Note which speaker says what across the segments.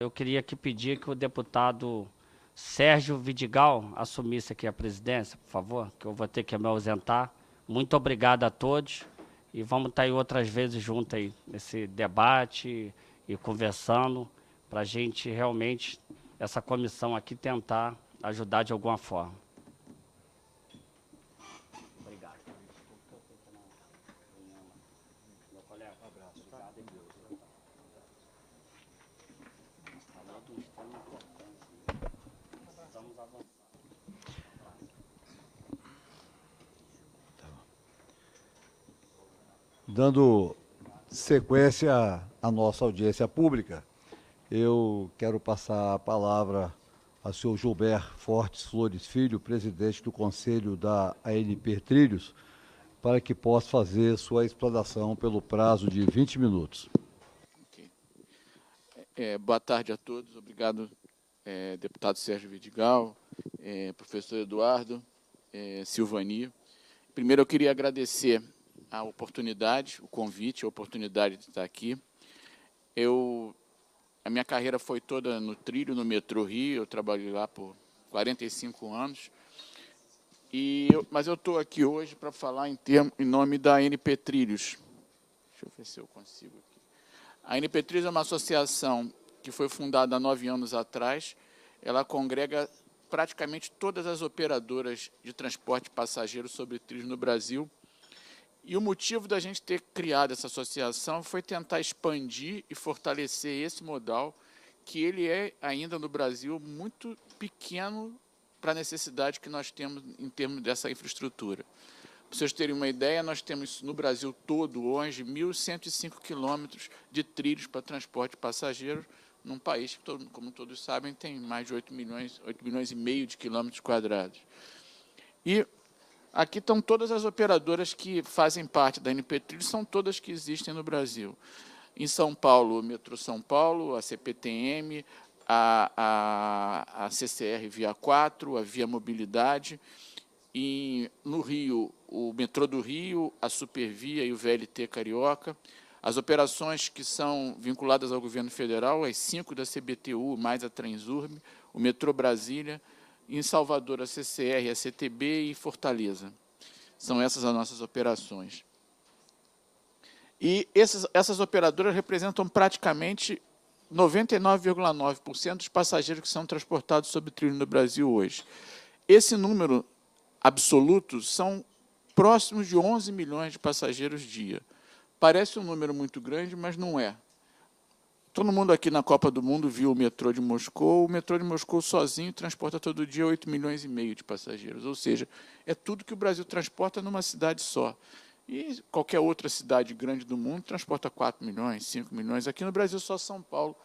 Speaker 1: eu queria aqui pedir que o deputado Sérgio Vidigal assumisse aqui a presidência, por favor, que eu vou ter que me ausentar. Muito obrigado a todos e vamos estar aí outras vezes juntos aí nesse debate e conversando para a gente realmente, essa comissão aqui, tentar ajudar de alguma forma. Obrigado. Meu colega, um abraço. Obrigado, Deus. Falou de extrema importância. Precisamos avançar.
Speaker 2: Dando sequência à nossa audiência pública, eu quero passar a palavra ao senhor Gilberto Fortes Flores Filho, presidente do Conselho da ANP Trilhos, para que possa fazer sua explanação pelo prazo de 20 minutos.
Speaker 3: Okay. Boa tarde a todos. Obrigado, deputado Sérgio Vidigal, professor Eduardo, Silvani. Primeiro, eu queria agradecer a oportunidade, o convite, a oportunidade de estar aqui. A minha carreira foi toda no trilho, no metrô Rio, eu trabalhei lá por 45 anos, mas eu estou aqui hoje para falar em nome da ANP Trilhos. Deixa eu ver se eu consigo aqui. A ANP Trilhos é uma associação que foi fundada há 9 anos atrás. Ela congrega praticamente todas as operadoras de transporte de passageiros sobre trilhos no Brasil. E o motivo da gente ter criado essa associação foi tentar expandir e fortalecer esse modal, que ele é ainda no Brasil muito pequeno para a necessidade que nós temos em termos dessa infraestrutura. Para vocês terem uma ideia, nós temos no Brasil todo hoje 1.105 quilômetros de trilhos para transporte de passageiros, num país que, como todos sabem, tem mais de 8 milhões e meio de quilômetros quadrados. E aqui estão todas as operadoras que fazem parte da ANP Trilhos, são todas que existem no Brasil. Em São Paulo, o Metrô São Paulo, a CPTM, a CCR Via 4, a Via Mobilidade. E no Rio, o Metrô do Rio, a Supervia e o VLT Carioca. As operações que são vinculadas ao governo federal, as 5 da CBTU, mais a Transurb, o Metrô Brasília, em Salvador, a CCR, a CTB e Fortaleza. São essas as nossas operações. E essas operadoras representam praticamente 99,9% dos passageiros que são transportados sobre trilho no Brasil hoje. Esse número absoluto são próximos de 11 milhões de passageiros dia. Parece um número muito grande, mas não é. Todo mundo aqui na Copa do Mundo viu o metrô de Moscou. O metrô de Moscou sozinho transporta todo dia 8 milhões e meio de passageiros. Ou seja, é tudo que o Brasil transporta numa cidade só. E qualquer outra cidade grande do mundo transporta 4 milhões, 5 milhões. Aqui no Brasil, só São Paulo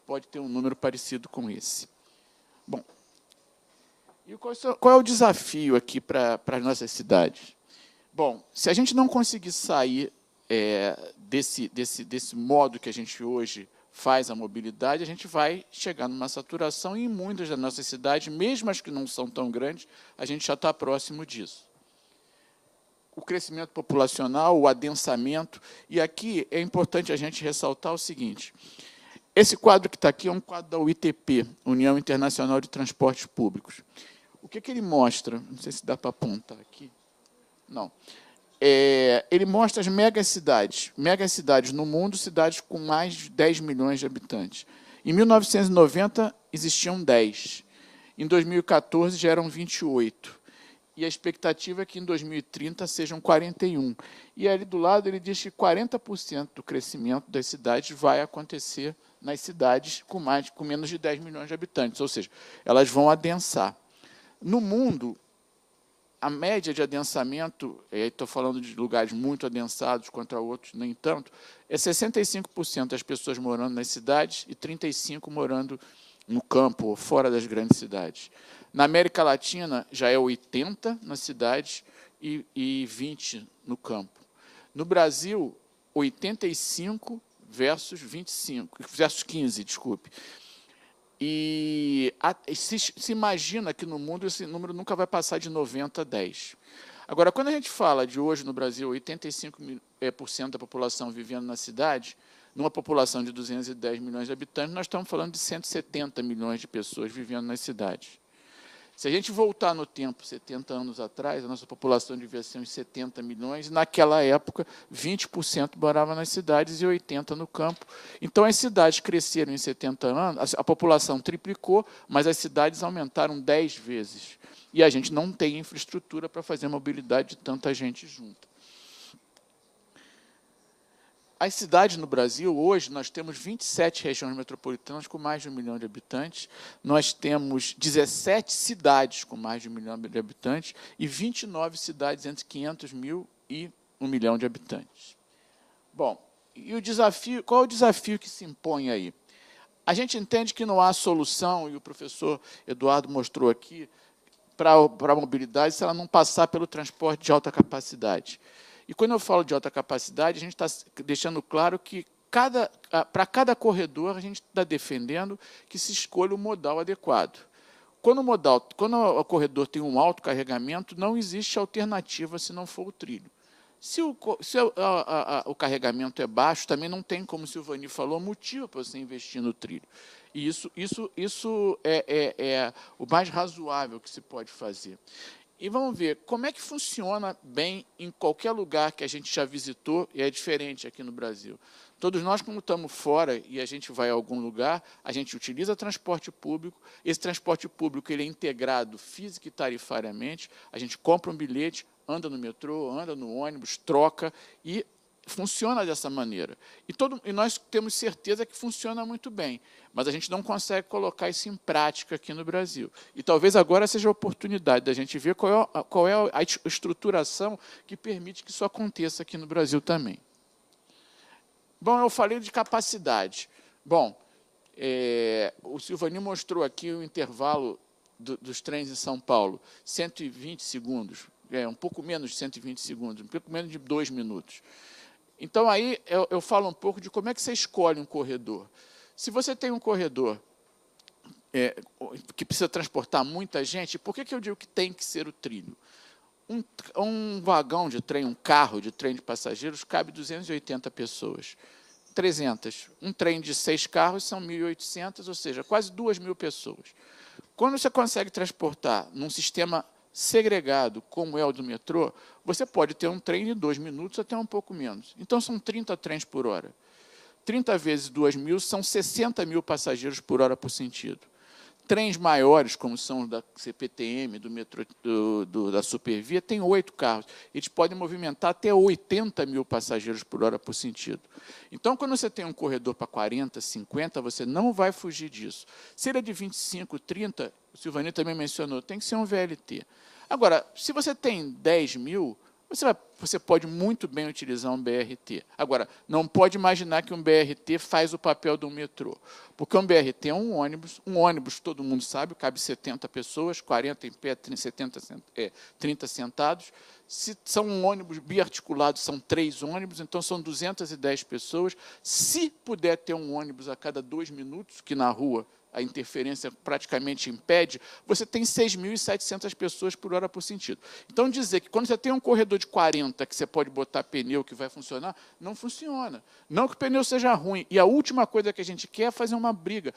Speaker 3: pode ter um número parecido com esse. Bom, e qual é o desafio aqui para as nossas cidades? Bom, se a gente não conseguir sair desse modo que a gente hoje faz a mobilidade, a gente vai chegar numa saturação e em muitas das nossas cidades, mesmo as que não são tão grandes, a gente já está próximo disso. O crescimento populacional, o adensamento, e aqui é importante a gente ressaltar o seguinte, esse quadro que está aqui é um quadro da UITP, União Internacional de Transportes Públicos. O que ele mostra? Não sei se dá para apontar aqui. Não. Ele mostra as megacidades no mundo, cidades com mais de 10 milhões de habitantes. Em 1990, existiam 10. Em 2014, já eram 28. E a expectativa é que em 2030 sejam 41. E ali do lado ele diz que 40% do crescimento das cidades vai acontecer nas cidades com menos de 10 milhões de habitantes, ou seja, elas vão adensar. No mundo, a média de adensamento, estou falando de lugares muito adensados contra outros, nem tanto, é 65% das pessoas morando nas cidades e 35% morando no campo, ou fora das grandes cidades. Na América Latina, já é 80% nas cidades e 20% no campo. No Brasil, 85% versus 15%, desculpe. E se imagina que no mundo esse número nunca vai passar de 90 a 10. Agora, quando a gente fala de hoje no Brasil 85% da população vivendo na cidade, numa população de 210 milhões de habitantes, nós estamos falando de 170 milhões de pessoas vivendo nas cidades. Se a gente voltar no tempo, 70 anos atrás, a nossa população devia ser uns 70 milhões, naquela época, 20% morava nas cidades e 80% no campo. Então, as cidades cresceram em 70 anos, a população triplicou, mas as cidades aumentaram 10 vezes. E a gente não tem infraestrutura para fazer mobilidade de tanta gente junta. As cidades no Brasil, hoje, nós temos 27 regiões metropolitanas com mais de 1 milhão de habitantes, nós temos 17 cidades com mais de 1 milhão de habitantes e 29 cidades entre 500 mil e 1 milhão de habitantes. Bom, e o desafio, qual é o desafio que se impõe aí? A gente entende que não há solução, e o professor Eduardo mostrou aqui, para a mobilidade se ela não passar pelo transporte de alta capacidade. E quando eu falo de alta capacidade, a gente está deixando claro que para cada corredor a gente está defendendo que se escolha o modal adequado. Quando o corredor tem um alto carregamento, não existe alternativa se não for o trilho. Se o carregamento é baixo, também não tem, como o Silvani falou, motivo para você investir no trilho. E isso é o mais razoável que se pode fazer. E vamos ver como é que funciona bem em qualquer lugar que a gente já visitou, e é diferente aqui no Brasil. Todos nós, quando estamos fora e a gente vai a algum lugar, a gente utiliza transporte público. Esse transporte público ele é integrado física e tarifariamente. A gente compra um bilhete, anda no metrô, anda no ônibus, troca e funciona dessa maneira. E nós temos certeza que funciona muito bem, mas a gente não consegue colocar isso em prática aqui no Brasil. E talvez agora seja a oportunidade da gente ver qual é a estruturação que permite que isso aconteça aqui no Brasil também. Bom, eu falei de capacidade. Bom, o Silvani mostrou aqui o intervalo dos trens em São Paulo, 120 segundos, um pouco menos de 120 segundos, um pouco menos de 2 minutos. Então, aí eu falo um pouco de como é que você escolhe um corredor. Se você tem um corredor que precisa transportar muita gente, por que eu digo que tem que ser o trilho? Um vagão de trem, um carro de trem de passageiros, cabe 280 pessoas. 300. Um trem de 6 carros são 1.800, ou seja, quase 2.000 pessoas. Quando você consegue transportar num sistema segregado, como é o do metrô, você pode ter um trem de 2 minutos até um pouco menos. Então, são 30 trens por hora. 30 vezes 2.000 são 60 mil passageiros por hora por sentido. Trens maiores, como são da CPTM, do metrô, da Supervia, tem 8 carros. Eles podem movimentar até 80 mil passageiros por hora por sentido. Então, quando você tem um corredor para 40, 50, você não vai fugir disso. Se ele é de 25, 30, o Silvani também mencionou, tem que ser um VLT. Agora, se você tem 10 mil, você pode muito bem utilizar um BRT. Agora, não pode imaginar que um BRT faz o papel de um metrô, porque um BRT é um ônibus, todo mundo sabe, cabe 70 pessoas, 40 em pé, 30 sentados. Se são um ônibus biarticulado, são 3 ônibus, então são 210 pessoas. Se puder ter um ônibus a cada 2 minutos, que na rua a interferência praticamente impede, você tem 6.700 pessoas por hora por sentido. Então, dizer que quando você tem um corredor de 40 que você pode botar pneu que vai funcionar, não funciona. Não que o pneu seja ruim. E a última coisa que a gente quer é fazer uma briga.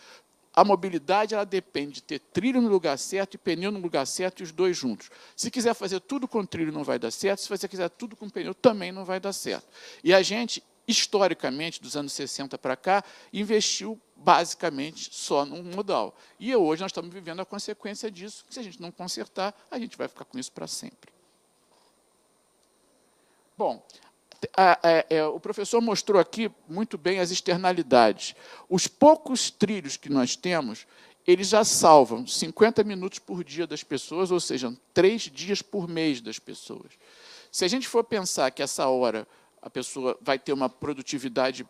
Speaker 3: A mobilidade ela depende de ter trilho no lugar certo e pneu no lugar certo e os dois juntos. Se quiser fazer tudo com trilho, não vai dar certo. Se você quiser tudo com pneu, também não vai dar certo. E a gente, historicamente, dos anos 60 para cá, investiu basicamente só num modal. E hoje nós estamos vivendo a consequência disso, que se a gente não consertar, a gente vai ficar com isso para sempre. Bom, o professor mostrou aqui muito bem as externalidades. Os poucos trilhos que nós temos, eles já salvam 50 minutos por dia das pessoas, ou seja, 3 dias por mês das pessoas. Se a gente for pensar que essa hora a pessoa vai ter uma produtividade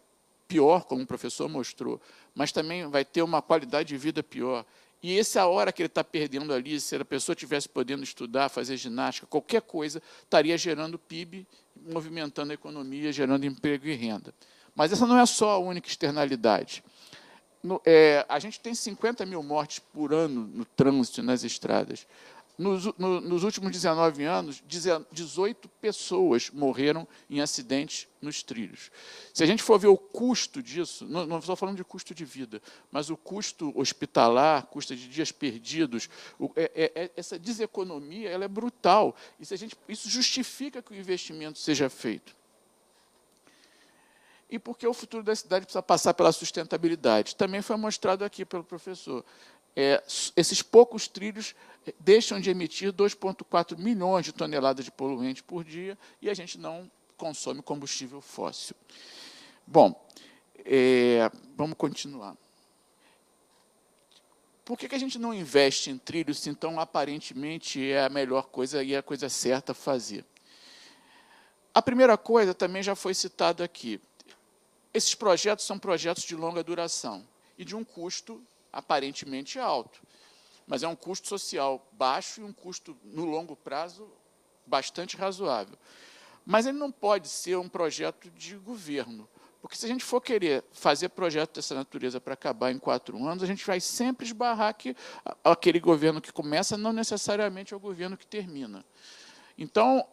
Speaker 3: pior, como o professor mostrou, mas também vai ter uma qualidade de vida pior. E essa hora que ele está perdendo ali, se a pessoa estivesse podendo estudar, fazer ginástica, qualquer coisa, estaria gerando PIB, movimentando a economia, gerando emprego e renda. Mas essa não é só a única externalidade. A gente tem 50 mil mortes por ano no trânsito, nas estradas. Nos últimos 19 anos, 18 pessoas morreram em acidentes nos trilhos. Se a gente for ver o custo disso, não estou falando de custo de vida, mas o custo hospitalar, custo de dias perdidos, essa deseconomia ela é brutal. Isso justifica que o investimento seja feito. E porque o futuro da cidade precisa passar pela sustentabilidade. Também foi mostrado aqui pelo professor. Esses poucos trilhos deixam de emitir 2,4 milhões de toneladas de poluentes por dia e a gente não consome combustível fóssil. Bom, vamos continuar. Por que a gente não investe em trilhos se, então, aparentemente, é a melhor coisa e é a coisa certa a fazer? A primeira coisa também já foi citado aqui. Esses projetos são projetos de longa duração e de um custo aparentemente alto, mas é um custo social baixo e um custo, no longo prazo, bastante razoável. Mas ele não pode ser um projeto de governo, porque se a gente for querer fazer projeto dessa natureza para acabar em 4 anos, a gente vai sempre esbarrar que aquele governo que começa não necessariamente é o governo que termina. Então,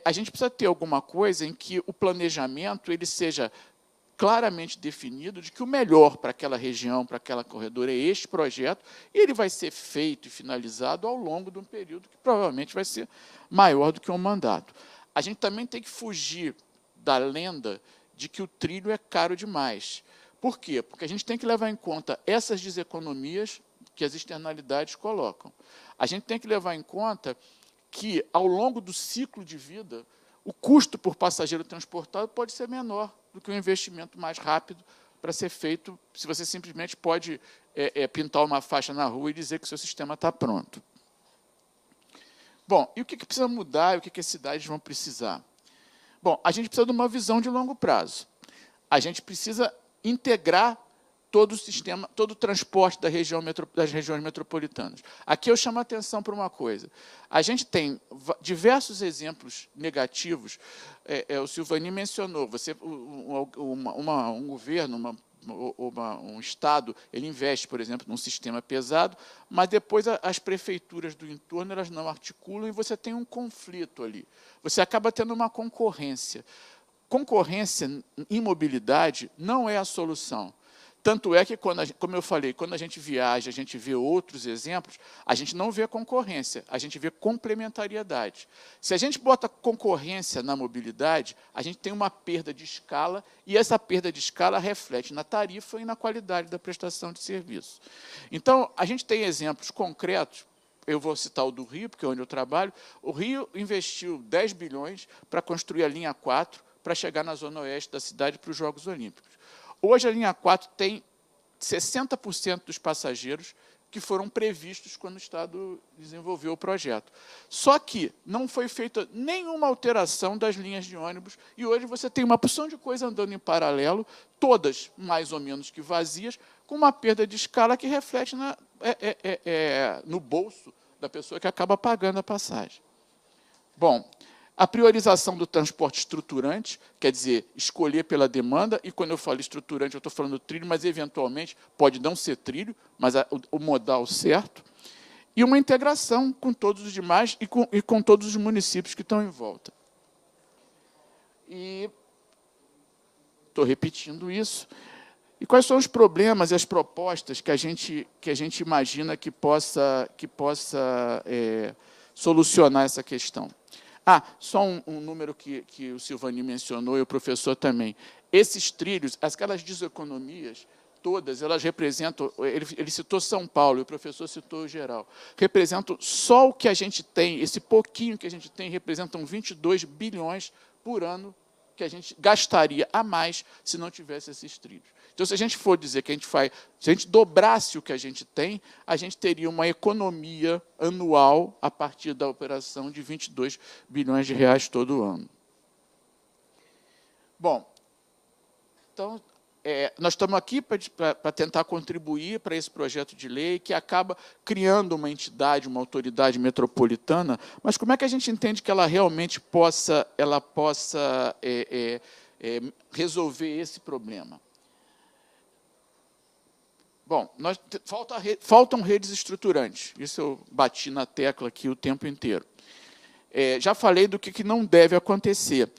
Speaker 3: a gente precisa ter alguma coisa em que o planejamento ele seja claramente definido de que o melhor para aquela região, para aquela corredora, é este projeto, e ele vai ser feito e finalizado ao longo de um período que provavelmente vai ser maior do que um mandato. A gente também tem que fugir da lenda de que o trilho é caro demais. Por quê? Porque a gente tem que levar em conta essas deseconomias que as externalidades colocam. A gente tem que levar em conta que, ao longo do ciclo de vida, o custo por passageiro transportado pode ser menor do que um investimento mais rápido para ser feito, se você simplesmente pode pintar uma faixa na rua e dizer que o seu sistema está pronto. Bom, e o que precisa mudar e o que as cidades vão precisar? Bom, a gente precisa de uma visão de longo prazo. A gente precisa integrar todo o sistema, todo o transporte das regiões metropolitanas. Aqui eu chamo a atenção para uma coisa. A gente tem diversos exemplos negativos. O Silvani mencionou, um governo, um Estado, ele investe, por exemplo, num sistema pesado, mas depois as prefeituras do entorno elas não articulam e você tem um conflito ali. Você acaba tendo uma concorrência. Concorrência em mobilidade não é a solução. Tanto é que, como eu falei, quando a gente viaja, a gente vê outros exemplos, a gente não vê concorrência, a gente vê complementariedade. Se a gente bota concorrência na mobilidade, a gente tem uma perda de escala, e essa perda de escala reflete na tarifa e na qualidade da prestação de serviço. Então, a gente tem exemplos concretos, eu vou citar o do Rio, porque é onde eu trabalho. O Rio investiu 10 bilhões para construir a linha 4, para chegar na zona oeste da cidade para os Jogos Olímpicos. Hoje, a linha 4 tem 60% dos passageiros que foram previstos quando o Estado desenvolveu o projeto. Só que não foi feita nenhuma alteração das linhas de ônibus, e hoje você tem uma porção de coisa andando em paralelo, todas mais ou menos que vazias, com uma perda de escala que reflete no bolso da pessoa que acaba pagando a passagem. Bom, a priorização do transporte estruturante, quer dizer, escolher pela demanda, e quando eu falo estruturante, eu estou falando trilho, mas eventualmente pode não ser trilho, mas o modal certo, e uma integração com todos os demais e com todos os municípios que estão em volta. E estou repetindo isso. E quais são os problemas e as propostas que a gente imagina que possa solucionar essa questão? Só um número que o Silvani mencionou e o professor também. Esses trilhos, aquelas deseconomias, todas, elas representam, ele citou São Paulo, e o professor citou o geral, representam só o que a gente tem, esse pouquinho que a gente tem, representam 22 bilhões por ano que a gente gastaria a mais se não tivesse esses trilhos. Então, se a gente for dizer que se a gente dobrasse o que a gente tem, a gente teria uma economia anual a partir da operação de 22 bilhões de reais todo ano. Bom, então, nós estamos aqui para tentar contribuir para esse projeto de lei que acaba criando uma entidade, uma autoridade metropolitana, mas como é que a gente entende que ela realmente possa resolver esse problema? Bom, faltam redes estruturantes. Isso eu bati na tecla aqui o tempo inteiro. Já falei do que não deve acontecer.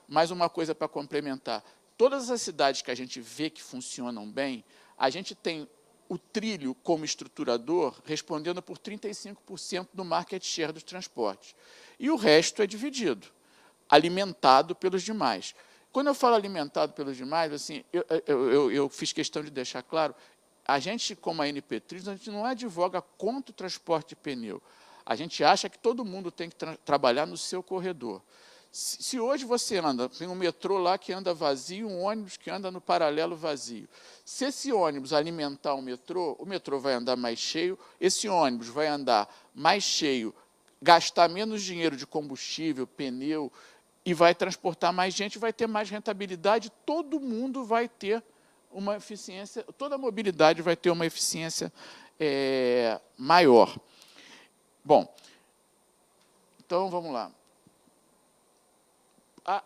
Speaker 3: Mais uma coisa para complementar. Todas as cidades que a gente vê que funcionam bem, a gente tem o trilho como estruturador respondendo por 35% do market share dos transportes. E o resto é dividido, alimentado pelos demais. Quando eu falo alimentado pelos demais, assim, eu fiz questão de deixar claro, a gente, como a NP Trilhos, a gente não advoga contra o transporte de pneu. A gente acha que todo mundo tem que trabalhar no seu corredor. Se hoje você anda, tem um metrô lá que anda vazio, um ônibus que anda no paralelo vazio. Se esse ônibus alimentar o metrô vai andar mais cheio, esse ônibus vai andar mais cheio, gastar menos dinheiro de combustível, pneu, e vai transportar mais gente, vai ter mais rentabilidade, todo mundo vai ter uma eficiência, toda a mobilidade vai ter uma eficiência maior. Bom, então vamos lá.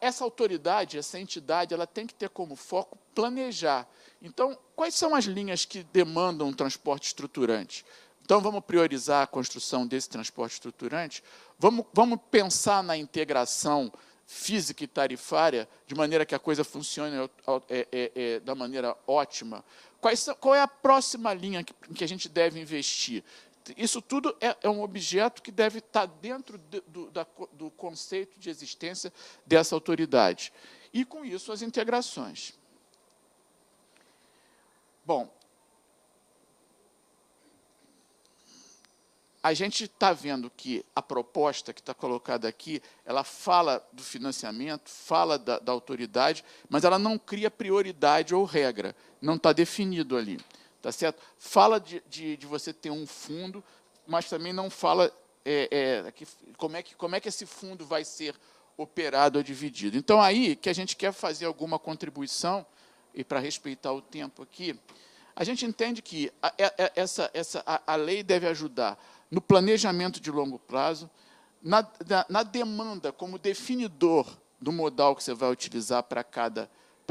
Speaker 3: Essa autoridade, essa entidade, ela tem que ter como foco planejar. Então, quais são as linhas que demandam um transporte estruturante? Então, vamos priorizar a construção desse transporte estruturante? Vamos pensar na integração física e tarifária, de maneira que a coisa funcione da maneira ótima. Qual é a próxima linha em que a gente deve investir? Isso tudo é um objeto que deve estar dentro do conceito de existência dessa autoridade. E, com isso, as integrações. Bom, a gente está vendo que a proposta que está colocada aqui, ela fala do financiamento, fala da autoridade, mas ela não cria prioridade ou regra, não está definido ali. Tá certo? Fala de você ter um fundo, mas também não fala como é que esse fundo vai ser operado ou dividido. Então, aí que a gente quer fazer alguma contribuição, e para respeitar o tempo aqui, a gente entende que a lei deve ajudar no planejamento de longo prazo, na demanda como definidor do modal que você vai utilizar para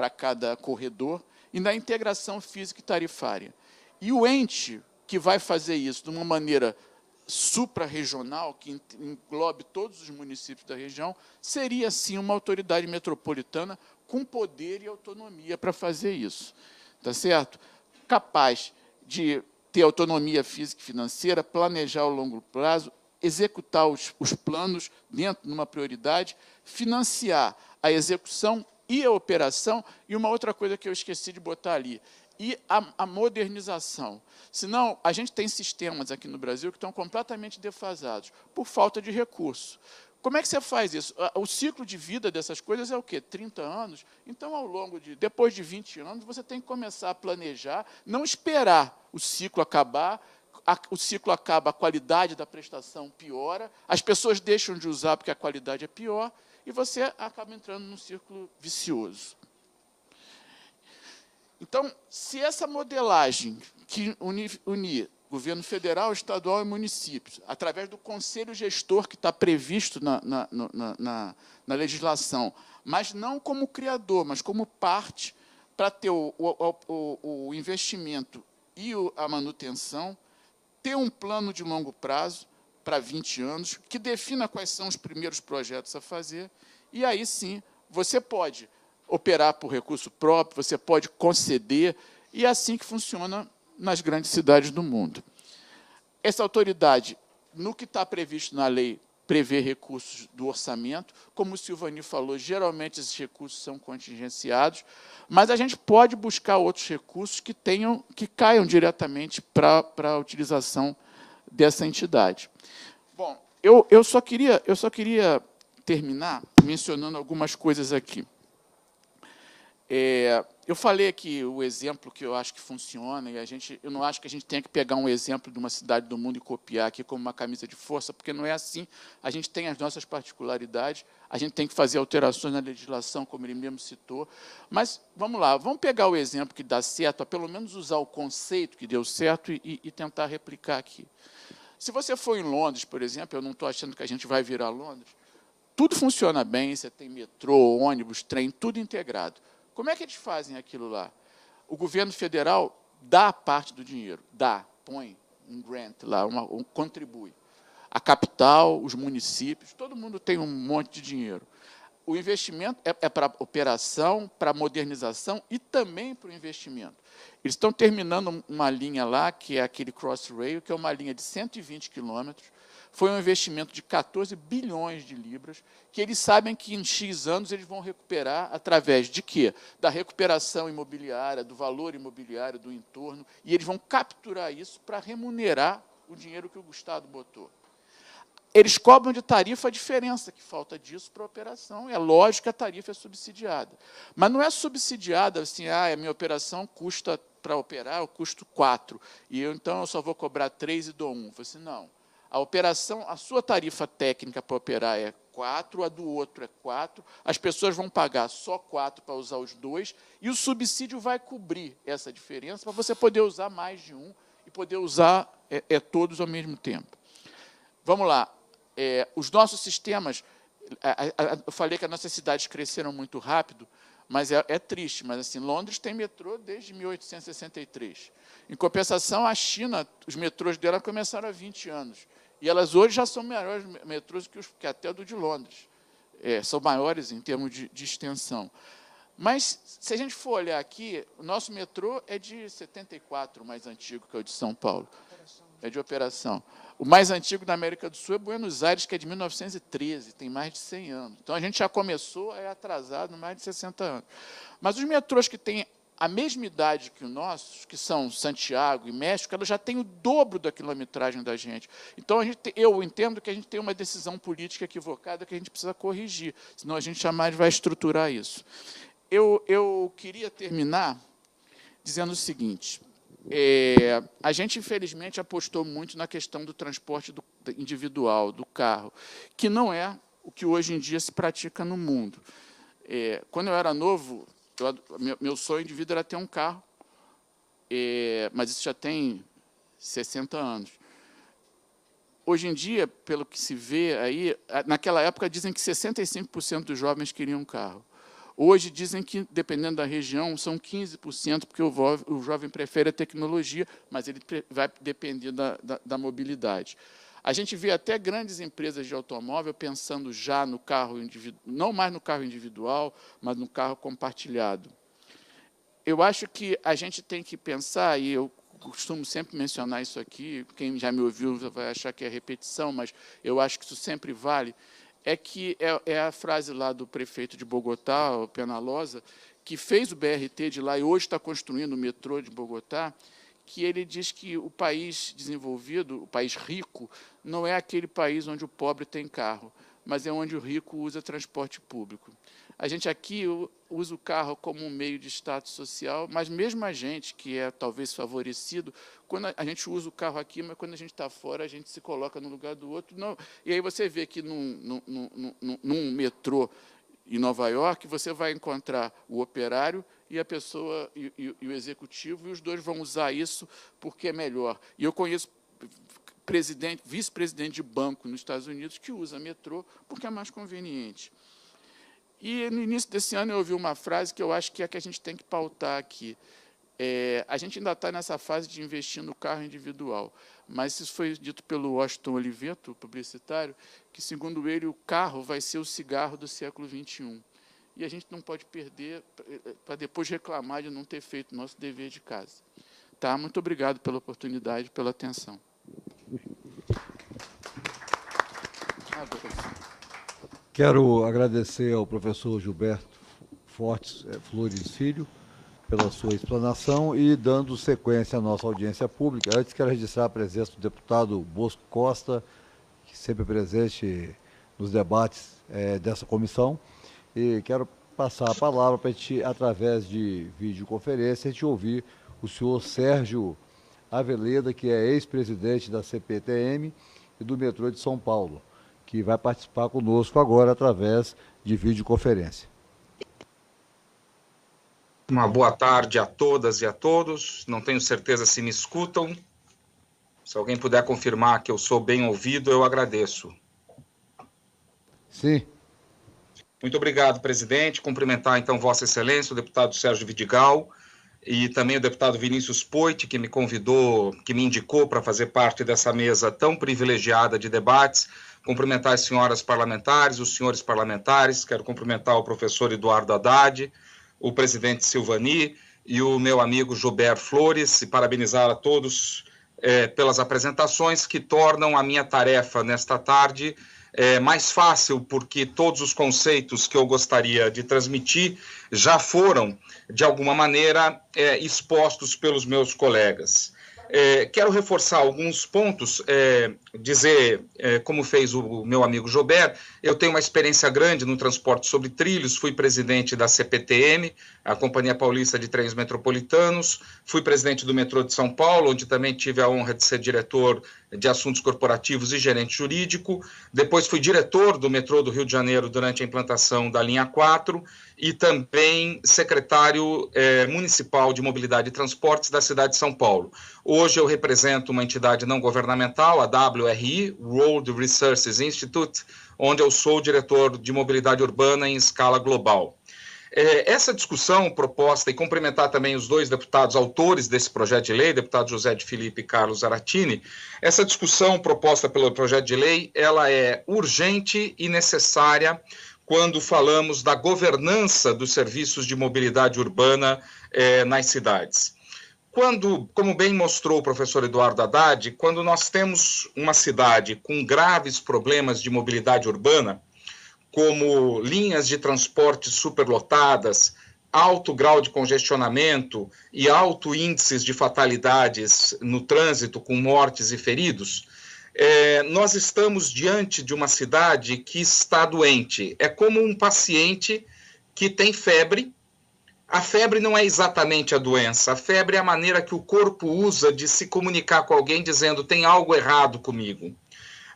Speaker 3: cada corredor, e na integração física e tarifária. E o ente que vai fazer isso de uma maneira suprarregional, que englobe todos os municípios da região, seria, sim, uma autoridade metropolitana com poder e autonomia para fazer isso. Tá certo? Capaz de ter autonomia física e financeira, planejar ao longo prazo, executar os planos dentro de uma prioridade, financiar a execução e a operação, e uma outra coisa que eu esqueci de botar ali, e a modernização. Senão, a gente tem sistemas aqui no Brasil que estão completamente defasados, por falta de recurso. Como é que você faz isso? O ciclo de vida dessas coisas é o quê? 30 anos? Então, depois de 20 anos, você tem que começar a planejar, não esperar o ciclo acabar, o ciclo acaba, a qualidade da prestação piora, as pessoas deixam de usar porque a qualidade é pior, e você acaba entrando num círculo vicioso. Então, se essa modelagem que unir governo federal, estadual e municípios, através do conselho gestor que está previsto na legislação, mas não como criador, mas como parte, para ter o investimento e a manutenção, ter um plano de longo prazo, para 20 anos, que defina quais são os primeiros projetos a fazer, e aí sim você pode operar por recurso próprio, você pode conceder, e é assim que funciona nas grandes cidades do mundo. Essa autoridade, no que está previsto na lei, prevê recursos do orçamento, como o Silvani falou, geralmente esses recursos são contingenciados, mas a gente pode buscar outros recursos que caiam diretamente para a utilização dessa entidade. Bom, eu só queria terminar mencionando algumas coisas aqui. Eu falei aqui o exemplo que eu acho que funciona, e eu não acho que a gente tenha que pegar um exemplo de uma cidade do mundo e copiar aqui como uma camisa de força, porque não é assim. A gente tem as nossas particularidades, a gente tem que fazer alterações na legislação, como ele mesmo citou. Mas, vamos lá, vamos pegar o exemplo que dá certo, pelo menos usar o conceito que deu certo e tentar replicar aqui. Se você for em Londres, por exemplo, eu não estou achando que a gente vai virar Londres, tudo funciona bem, você tem metrô, ônibus, trem, tudo integrado. Como é que eles fazem aquilo lá? O governo federal dá parte do dinheiro, põe um grant lá, contribui. A capital, os municípios, todo mundo tem um monte de dinheiro. O investimento é para operação, para modernização e também para o investimento. Eles estão terminando uma linha lá, que é aquele Crossrail, que é uma linha de 120 quilômetros. Foi um investimento de 14 bilhões de libras, que eles sabem que em X anos eles vão recuperar através de quê? Da recuperação imobiliária, do valor imobiliário do entorno, e eles vão capturar isso para remunerar o dinheiro que o Estado botou. Eles cobram de tarifa a diferença que falta disso para a operação. É lógico que a tarifa é subsidiada. Mas não é subsidiada assim, a minha operação custa, para operar, eu custo 4, e então eu só vou cobrar 3 e dou 1. Eu falei assim, não. A operação, a sua tarifa técnica para operar é 4, a do outro é 4, as pessoas vão pagar só 4 para usar os dois, e o subsídio vai cobrir essa diferença para você poder usar mais de um e poder usar todos ao mesmo tempo. Vamos lá. Os nossos sistemas, eu falei que as nossas cidades cresceram muito rápido, mas é triste, mas assim, Londres tem metrô desde 1863. Em compensação, a China, os metrôs dela começaram há 20 anos. E elas hoje já são maiores metrôs que até do de Londres. São maiores em termos de extensão. Mas, se a gente for olhar aqui, o nosso metrô é de 74, o mais antigo, que é o de São Paulo. É de operação. O mais antigo da América do Sul é Buenos Aires, que é de 1913, tem mais de 100 anos. Então, a gente já começou atrasado, mais de 60 anos. Mas os metrôs que têm a mesma idade que os nossos, que são Santiago e México, elas já têm o dobro da quilometragem da gente. Então, eu entendo que a gente tem uma decisão política equivocada que a gente precisa corrigir, senão a gente jamais vai estruturar isso. Eu queria terminar dizendo o seguinte, a gente, infelizmente, apostou muito na questão do transporte individual, do carro, que não é o que hoje em dia se pratica no mundo. Quando eu era novo, meu sonho de vida era ter um carro, mas isso já tem 60 anos. Hoje em dia, pelo que se vê aí, naquela época dizem que 65% dos jovens queriam um carro. Hoje dizem que, dependendo da região, são 15%, porque o jovem prefere a tecnologia, mas ele vai depender da mobilidade. A gente vê até grandes empresas de automóvel pensando já no carro individual, não mais no carro individual, mas no carro compartilhado. Eu acho que a gente tem que pensar, e eu costumo sempre mencionar isso aqui, quem já me ouviu vai achar que é repetição, mas eu acho que isso sempre vale, que é a frase lá do prefeito de Bogotá, o Penalosa, que fez o BRT de lá e hoje está construindo o metrô de Bogotá, que ele diz que o país desenvolvido, o país rico, não é aquele país onde o pobre tem carro, mas é onde o rico usa transporte público. A gente aqui usa o carro como um meio de status social, mas mesmo a gente, que é talvez favorecido, quando a gente usa o carro aqui, mas quando a gente está fora, a gente se coloca no lugar do outro. Não. E aí você vê que num metrô em Nova York, você vai encontrar o operário e a pessoa e o executivo, e os dois vão usar isso porque é melhor. E eu conheço vice-presidente de banco nos Estados Unidos que usa metrô porque é mais conveniente. E, no início desse ano, eu ouvi uma frase que eu acho que é a que a gente tem que pautar aqui. A gente ainda está nessa fase de investir no carro individual, mas isso foi dito pelo Washington Oliveto, publicitário, que, segundo ele, o carro vai ser o cigarro do século XXI. E a gente não pode perder para depois reclamar de não ter feito o nosso dever de casa. Tá? Muito obrigado pela oportunidade, pela atenção.
Speaker 2: Quero agradecer ao professor Gilberto Fortes Flores Filho pela sua explanação e dando sequência à nossa audiência pública. Antes, quero registrar a presença do deputado Bosco Costa, que sempre presente nos debates dessa comissão, e quero passar a palavra para a gente, através de videoconferência, a gente ouvir o senhor Sérgio Aveleda, que é ex-presidente da CPTM e do metrô de São Paulo, que vai participar conosco agora através de videoconferência.
Speaker 4: Uma boa tarde a todas e a todos. Não tenho certeza se me escutam. Se alguém puder confirmar que eu sou bem ouvido, eu agradeço.
Speaker 2: Sim.
Speaker 4: Muito obrigado, presidente. Cumprimentar, então, Vossa Excelência, o deputado Sérgio Vidigal, e também o deputado Vinícius Poit, que me convidou, que me indicou para fazer parte dessa mesa tão privilegiada de debates. Cumprimentar as senhoras parlamentares, os senhores parlamentares, quero cumprimentar o professor Eduardo Haddad, o presidente Silvani e o meu amigo Gilberto Flores, e parabenizar a todos pelas apresentações que tornam a minha tarefa nesta tarde mais fácil, porque todos os conceitos que eu gostaria de transmitir já foram, de alguma maneira, expostos pelos meus colegas. Quero reforçar alguns pontos, dizer, como fez o meu amigo Jober, eu tenho uma experiência grande no transporte sobre trilhos, fui presidente da CPTM, a Companhia Paulista de Trens Metropolitanos, fui presidente do metrô de São Paulo, onde também tive a honra de ser diretor de assuntos corporativos e gerente jurídico, depois fui diretor do metrô do Rio de Janeiro durante a implantação da linha 4 e também secretário municipal de mobilidade e transportes da cidade de São Paulo. Hoje eu represento uma entidade não governamental, a WRI, World Resources Institute, onde eu sou diretor de mobilidade urbana em escala global. Essa discussão proposta, e cumprimentar também os dois deputados autores desse projeto de lei, deputado José de Filipe e Carlos Zaratini, essa discussão proposta pelo projeto de lei, ela é urgente e necessária quando falamos da governança dos serviços de mobilidade urbana nas cidades. Como bem mostrou o professor Eduardo Haddad, quando nós temos uma cidade com graves problemas de mobilidade urbana, como linhas de transporte superlotadas, alto grau de congestionamento e alto índices de fatalidades no trânsito, com mortes e feridos, nós estamos diante de uma cidade que está doente. É como um paciente que tem febre. A febre não é exatamente a doença, a febre é a maneira que o corpo usa de se comunicar com alguém dizendo tem algo errado comigo.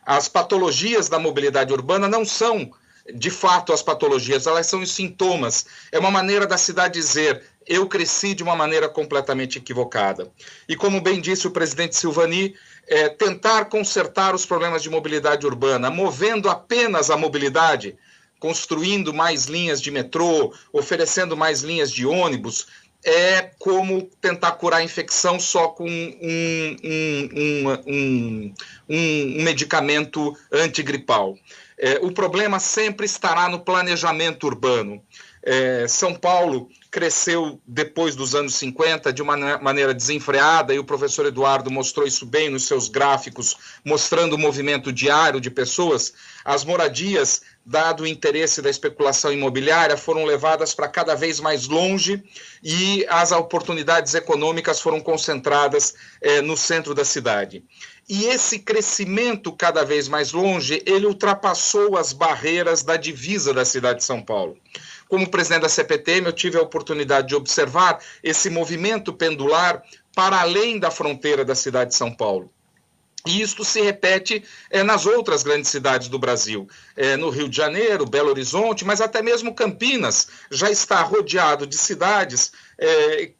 Speaker 4: As patologias da mobilidade urbana não são, de fato, as patologias, elas são os sintomas. É uma maneira da cidade dizer, eu cresci de uma maneira completamente equivocada. E como bem disse o presidente Silvani, tentar consertar os problemas de mobilidade urbana, movendo apenas a mobilidade, construindo mais linhas de metrô, oferecendo mais linhas de ônibus, é como tentar curar a infecção só com um medicamento antigripal. O problema sempre estará no planejamento urbano. São Paulo cresceu depois dos anos 50 de uma maneira desenfreada, e o professor Eduardo mostrou isso bem nos seus gráficos, mostrando o movimento diário de pessoas. As moradias, dado o interesse da especulação imobiliária, foram levadas para cada vez mais longe e as oportunidades econômicas foram concentradas no centro da cidade. E esse crescimento cada vez mais longe, ele ultrapassou as barreiras da divisa da cidade de São Paulo. Como presidente da CPTM, eu tive a oportunidade de observar esse movimento pendular para além da fronteira da cidade de São Paulo. E isto se repete nas outras grandes cidades do Brasil. No Rio de Janeiro, Belo Horizonte, mas até mesmo Campinas já está rodeado de cidades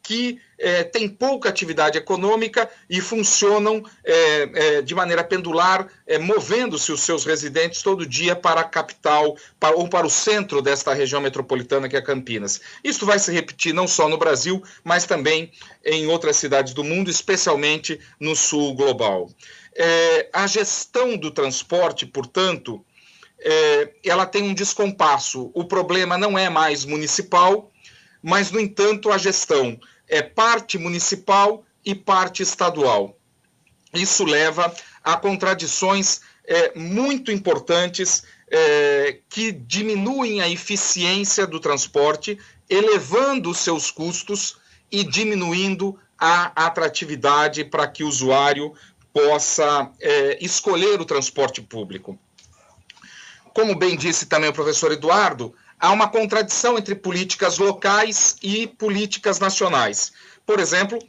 Speaker 4: que têm pouca atividade econômica e funcionam de maneira pendular, movendo-se os seus residentes todo dia para a capital ou para o centro desta região metropolitana que é Campinas. Isso vai se repetir não só no Brasil, mas também em outras cidades do mundo, especialmente no sul global. A gestão do transporte, portanto, ela tem um descompasso. O problema não é mais municipal, mas, no entanto, a gestão é parte municipal e parte estadual. Isso leva a contradições muito importantes que diminuem a eficiência do transporte, elevando os seus custos e diminuindo a atratividade para que o usuário possa escolher o transporte público. Como bem disse também o professor Eduardo, há uma contradição entre políticas locais e políticas nacionais. Por exemplo,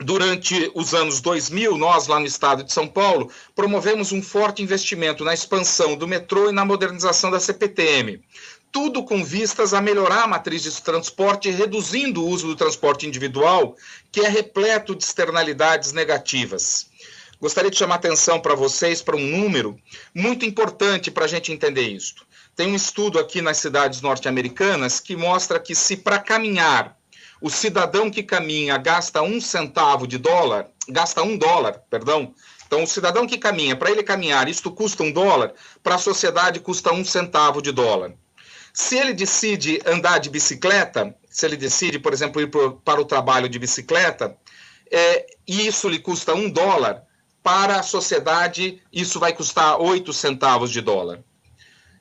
Speaker 4: durante os anos 2000, nós lá no estado de São Paulo, promovemos um forte investimento na expansão do metrô e na modernização da CPTM. Tudo com vistas a melhorar a matriz de transporte, reduzindo o uso do transporte individual, que é repleto de externalidades negativas. Gostaria de chamar a atenção para vocês para um número muito importante para a gente entender isso. Tem um estudo aqui nas cidades norte-americanas que mostra que se para caminhar o cidadão que caminha gasta gasta $1, perdão. Então, o cidadão que caminha, para ele caminhar, isto custa $1, para a sociedade custa 1 centavo de dólar. Se ele decide andar de bicicleta, se ele decide, por exemplo, ir para o trabalho de bicicleta, e isso lhe custa $1, para a sociedade isso vai custar 8 centavos de dólar.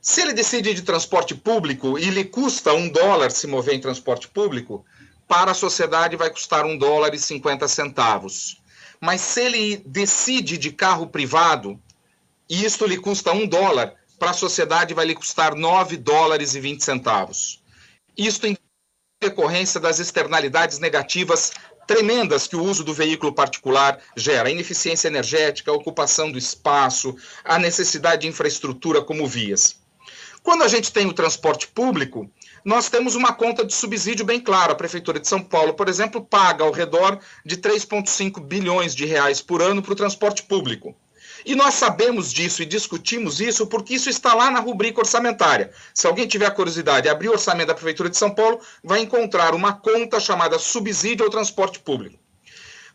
Speaker 4: Se ele decide ir de transporte público e lhe custa $1 se mover em transporte público, para a sociedade vai custar $1,50. Mas se ele decide de carro privado, e isto lhe custa $1, para a sociedade vai lhe custar $9,20. Isto em decorrência das externalidades negativas tremendas que o uso do veículo particular gera. A ineficiência energética, a ocupação do espaço, a necessidade de infraestrutura como vias. Quando a gente tem o transporte público, nós temos uma conta de subsídio bem clara. A Prefeitura de São Paulo, por exemplo, paga ao redor de 3,5 bilhões de reais por ano para o transporte público. E nós sabemos disso e discutimos isso porque isso está lá na rubrica orçamentária. Se alguém tiver curiosidade, abrir o orçamento da Prefeitura de São Paulo, vai encontrar uma conta chamada subsídio ao transporte público.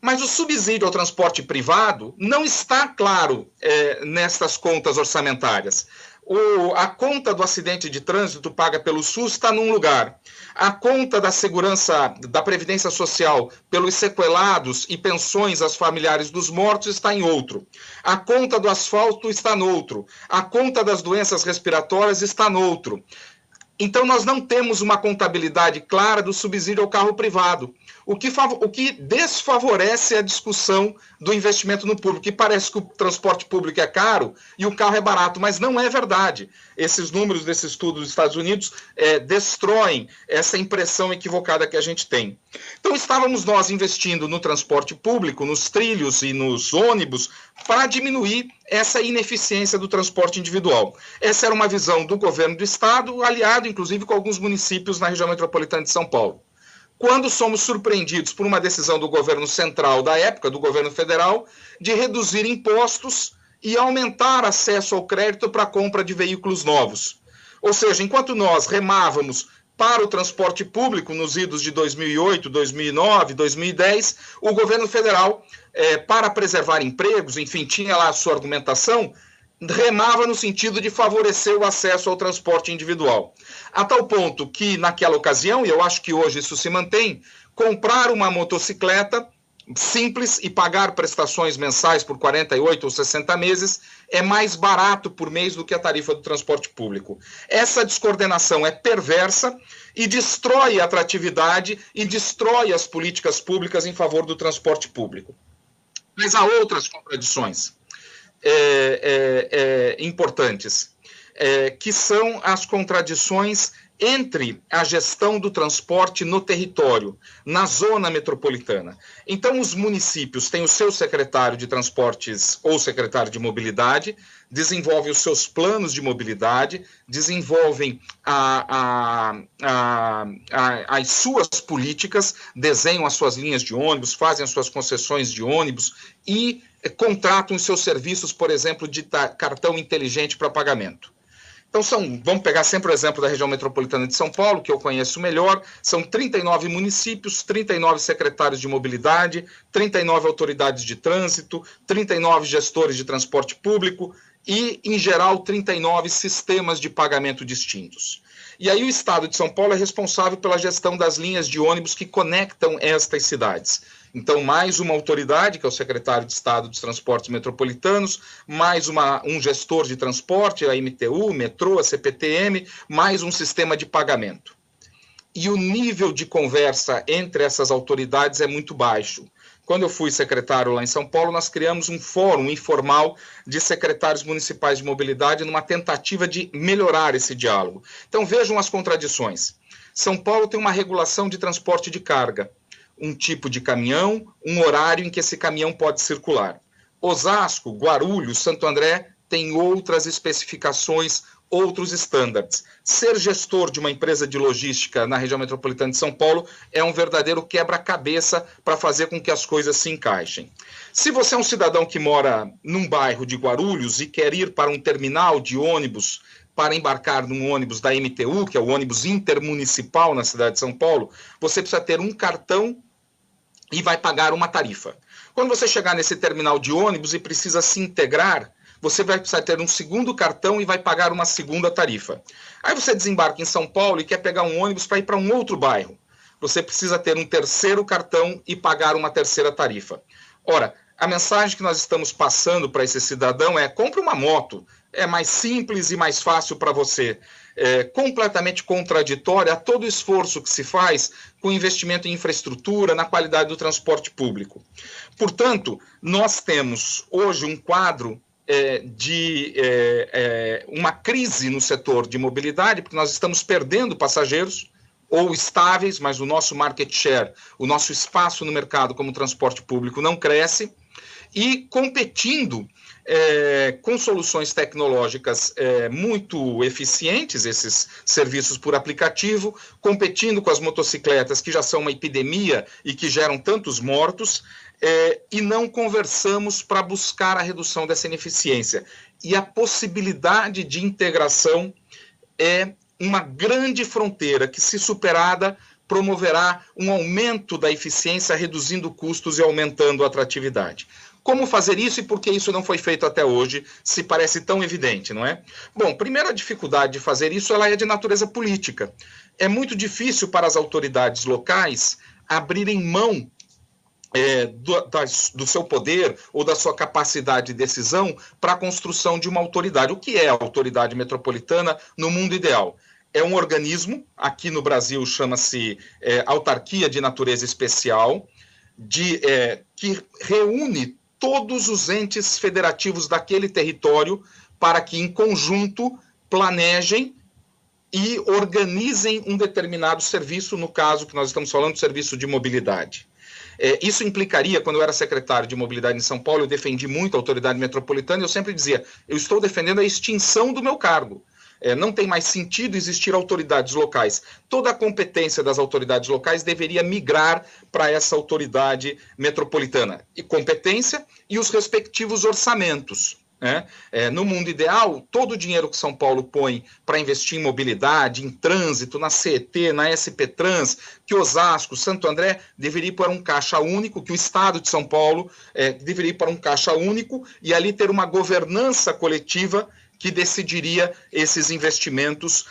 Speaker 4: Mas o subsídio ao transporte privado não está claro nestas contas orçamentárias. A conta do acidente de trânsito paga pelo SUS está num lugar. A conta da segurança, da Previdência Social, pelos sequelados e pensões aos familiares dos mortos está em outro. A conta do asfalto está no outro. A conta das doenças respiratórias está no outro. Então, nós não temos uma contabilidade clara do subsídio ao carro privado, o que desfavorece a discussão do investimento no público, que parece que o transporte público é caro e o carro é barato, mas não é verdade. Esses números desse estudo dos Estados Unidos destroem essa impressão equivocada que a gente tem. Então, estávamos nós investindo no transporte público, nos trilhos e nos ônibus, para diminuir essa ineficiência do transporte individual. Essa era uma visão do governo do Estado, aliado, inclusive, com alguns municípios na região metropolitana de São Paulo. Quando somos surpreendidos por uma decisão do governo central da época, do governo federal, de reduzir impostos e aumentar acesso ao crédito para a compra de veículos novos. Ou seja, enquanto nós remávamos para o transporte público nos idos de 2008, 2009, 2010, o governo federal, para preservar empregos, enfim, tinha lá a sua argumentação, remava no sentido de favorecer o acesso ao transporte individual. A tal ponto que, naquela ocasião, e eu acho que hoje isso se mantém, comprar uma motocicleta simples e pagar prestações mensais por 48 ou 60 meses é mais barato por mês do que a tarifa do transporte público. Essa descoordenação é perversa e destrói a atratividade e destrói as políticas públicas em favor do transporte público. Mas há outras contradições importantes, que são as contradições entre a gestão do transporte no território, na zona metropolitana. Então, os municípios têm o seu secretário de transportes ou secretário de mobilidade, desenvolvem os seus planos de mobilidade, desenvolvem as suas políticas, desenham as suas linhas de ônibus, fazem as suas concessões de ônibus e contratam os seus serviços, por exemplo, de cartão inteligente para pagamento. Então, vamos pegar sempre o exemplo da região metropolitana de São Paulo, que eu conheço melhor, são 39 municípios, 39 secretários de mobilidade, 39 autoridades de trânsito, 39 gestores de transporte público e, em geral, 39 sistemas de pagamento distintos. E aí o Estado de São Paulo é responsável pela gestão das linhas de ônibus que conectam estas cidades. Então, mais uma autoridade, que é o secretário de Estado dos Transportes Metropolitanos, mais um gestor de transporte, a MTU, metrô, a CPTM, mais um sistema de pagamento. E o nível de conversa entre essas autoridades é muito baixo. Quando eu fui secretário lá em São Paulo, nós criamos um fórum informal de secretários municipais de mobilidade numa tentativa de melhorar esse diálogo. Então, vejam as contradições. São Paulo tem uma regulação de transporte de carga, um tipo de caminhão, um horário em que esse caminhão pode circular. Osasco, Guarulhos, Santo André tem outras especificações, outros estándares. Ser gestor de uma empresa de logística na região metropolitana de São Paulo é um verdadeiro quebra-cabeça para fazer com que as coisas se encaixem. Se você é um cidadão que mora num bairro de Guarulhos e quer ir para um terminal de ônibus para embarcar num ônibus da MTU, que é o ônibus intermunicipal na cidade de São Paulo, você precisa ter um cartão e vai pagar uma tarifa. Quando você chegar nesse terminal de ônibus e precisa se integrar, você vai precisar ter um segundo cartão e vai pagar uma segunda tarifa. Aí você desembarca em São Paulo e quer pegar um ônibus para ir para um outro bairro. Você precisa ter um terceiro cartão e pagar uma terceira tarifa. Ora, a mensagem que nós estamos passando para esse cidadão é: compre uma moto, é mais simples e mais fácil para você. É completamente contraditória a todo o esforço que se faz com investimento em infraestrutura, na qualidade do transporte público. Portanto, nós temos hoje um quadro de uma crise no setor de mobilidade, porque nós estamos perdendo passageiros, ou estáveis, mas o nosso market share, o nosso espaço no mercado como transporte público não cresce, e competindo com soluções tecnológicas muito eficientes, esses serviços por aplicativo, competindo com as motocicletas, que já são uma epidemia e que geram tantos mortos, e não conversamos para buscar a redução dessa ineficiência. E a possibilidade de integração é uma grande fronteira que, se superada, promoverá um aumento da eficiência, reduzindo custos e aumentando a atratividade. Como fazer isso e por que isso não foi feito até hoje, se parece tão evidente, não é? Bom, primeiro, a dificuldade de fazer isso ela é de natureza política. É muito difícil para as autoridades locais abrirem mão do seu poder ou da sua capacidade de decisão para a construção de uma autoridade. O que é a autoridade metropolitana no mundo ideal? É um organismo, aqui no Brasil chama-se autarquia de natureza especial, que reúne todos os entes federativos daquele território para que, em conjunto, planejem e organizem um determinado serviço, no caso que nós estamos falando, serviço de mobilidade. Isso implicaria, quando eu era secretário de mobilidade em São Paulo, eu defendi muito a autoridade metropolitana, e eu sempre dizia: eu estou defendendo a extinção do meu cargo. Não tem mais sentido existir autoridades locais. Toda a competência das autoridades locais deveria migrar para essa autoridade metropolitana. E competência e os respectivos orçamentos. No mundo ideal, todo o dinheiro que São Paulo põe para investir em mobilidade, em trânsito, na CET, na SP Trans, que Osasco, Santo André, deveria ir para um caixa único, que o Estado de São Paulo deveria ir para um caixa único e ali ter uma governança coletiva que decidiria esses investimentos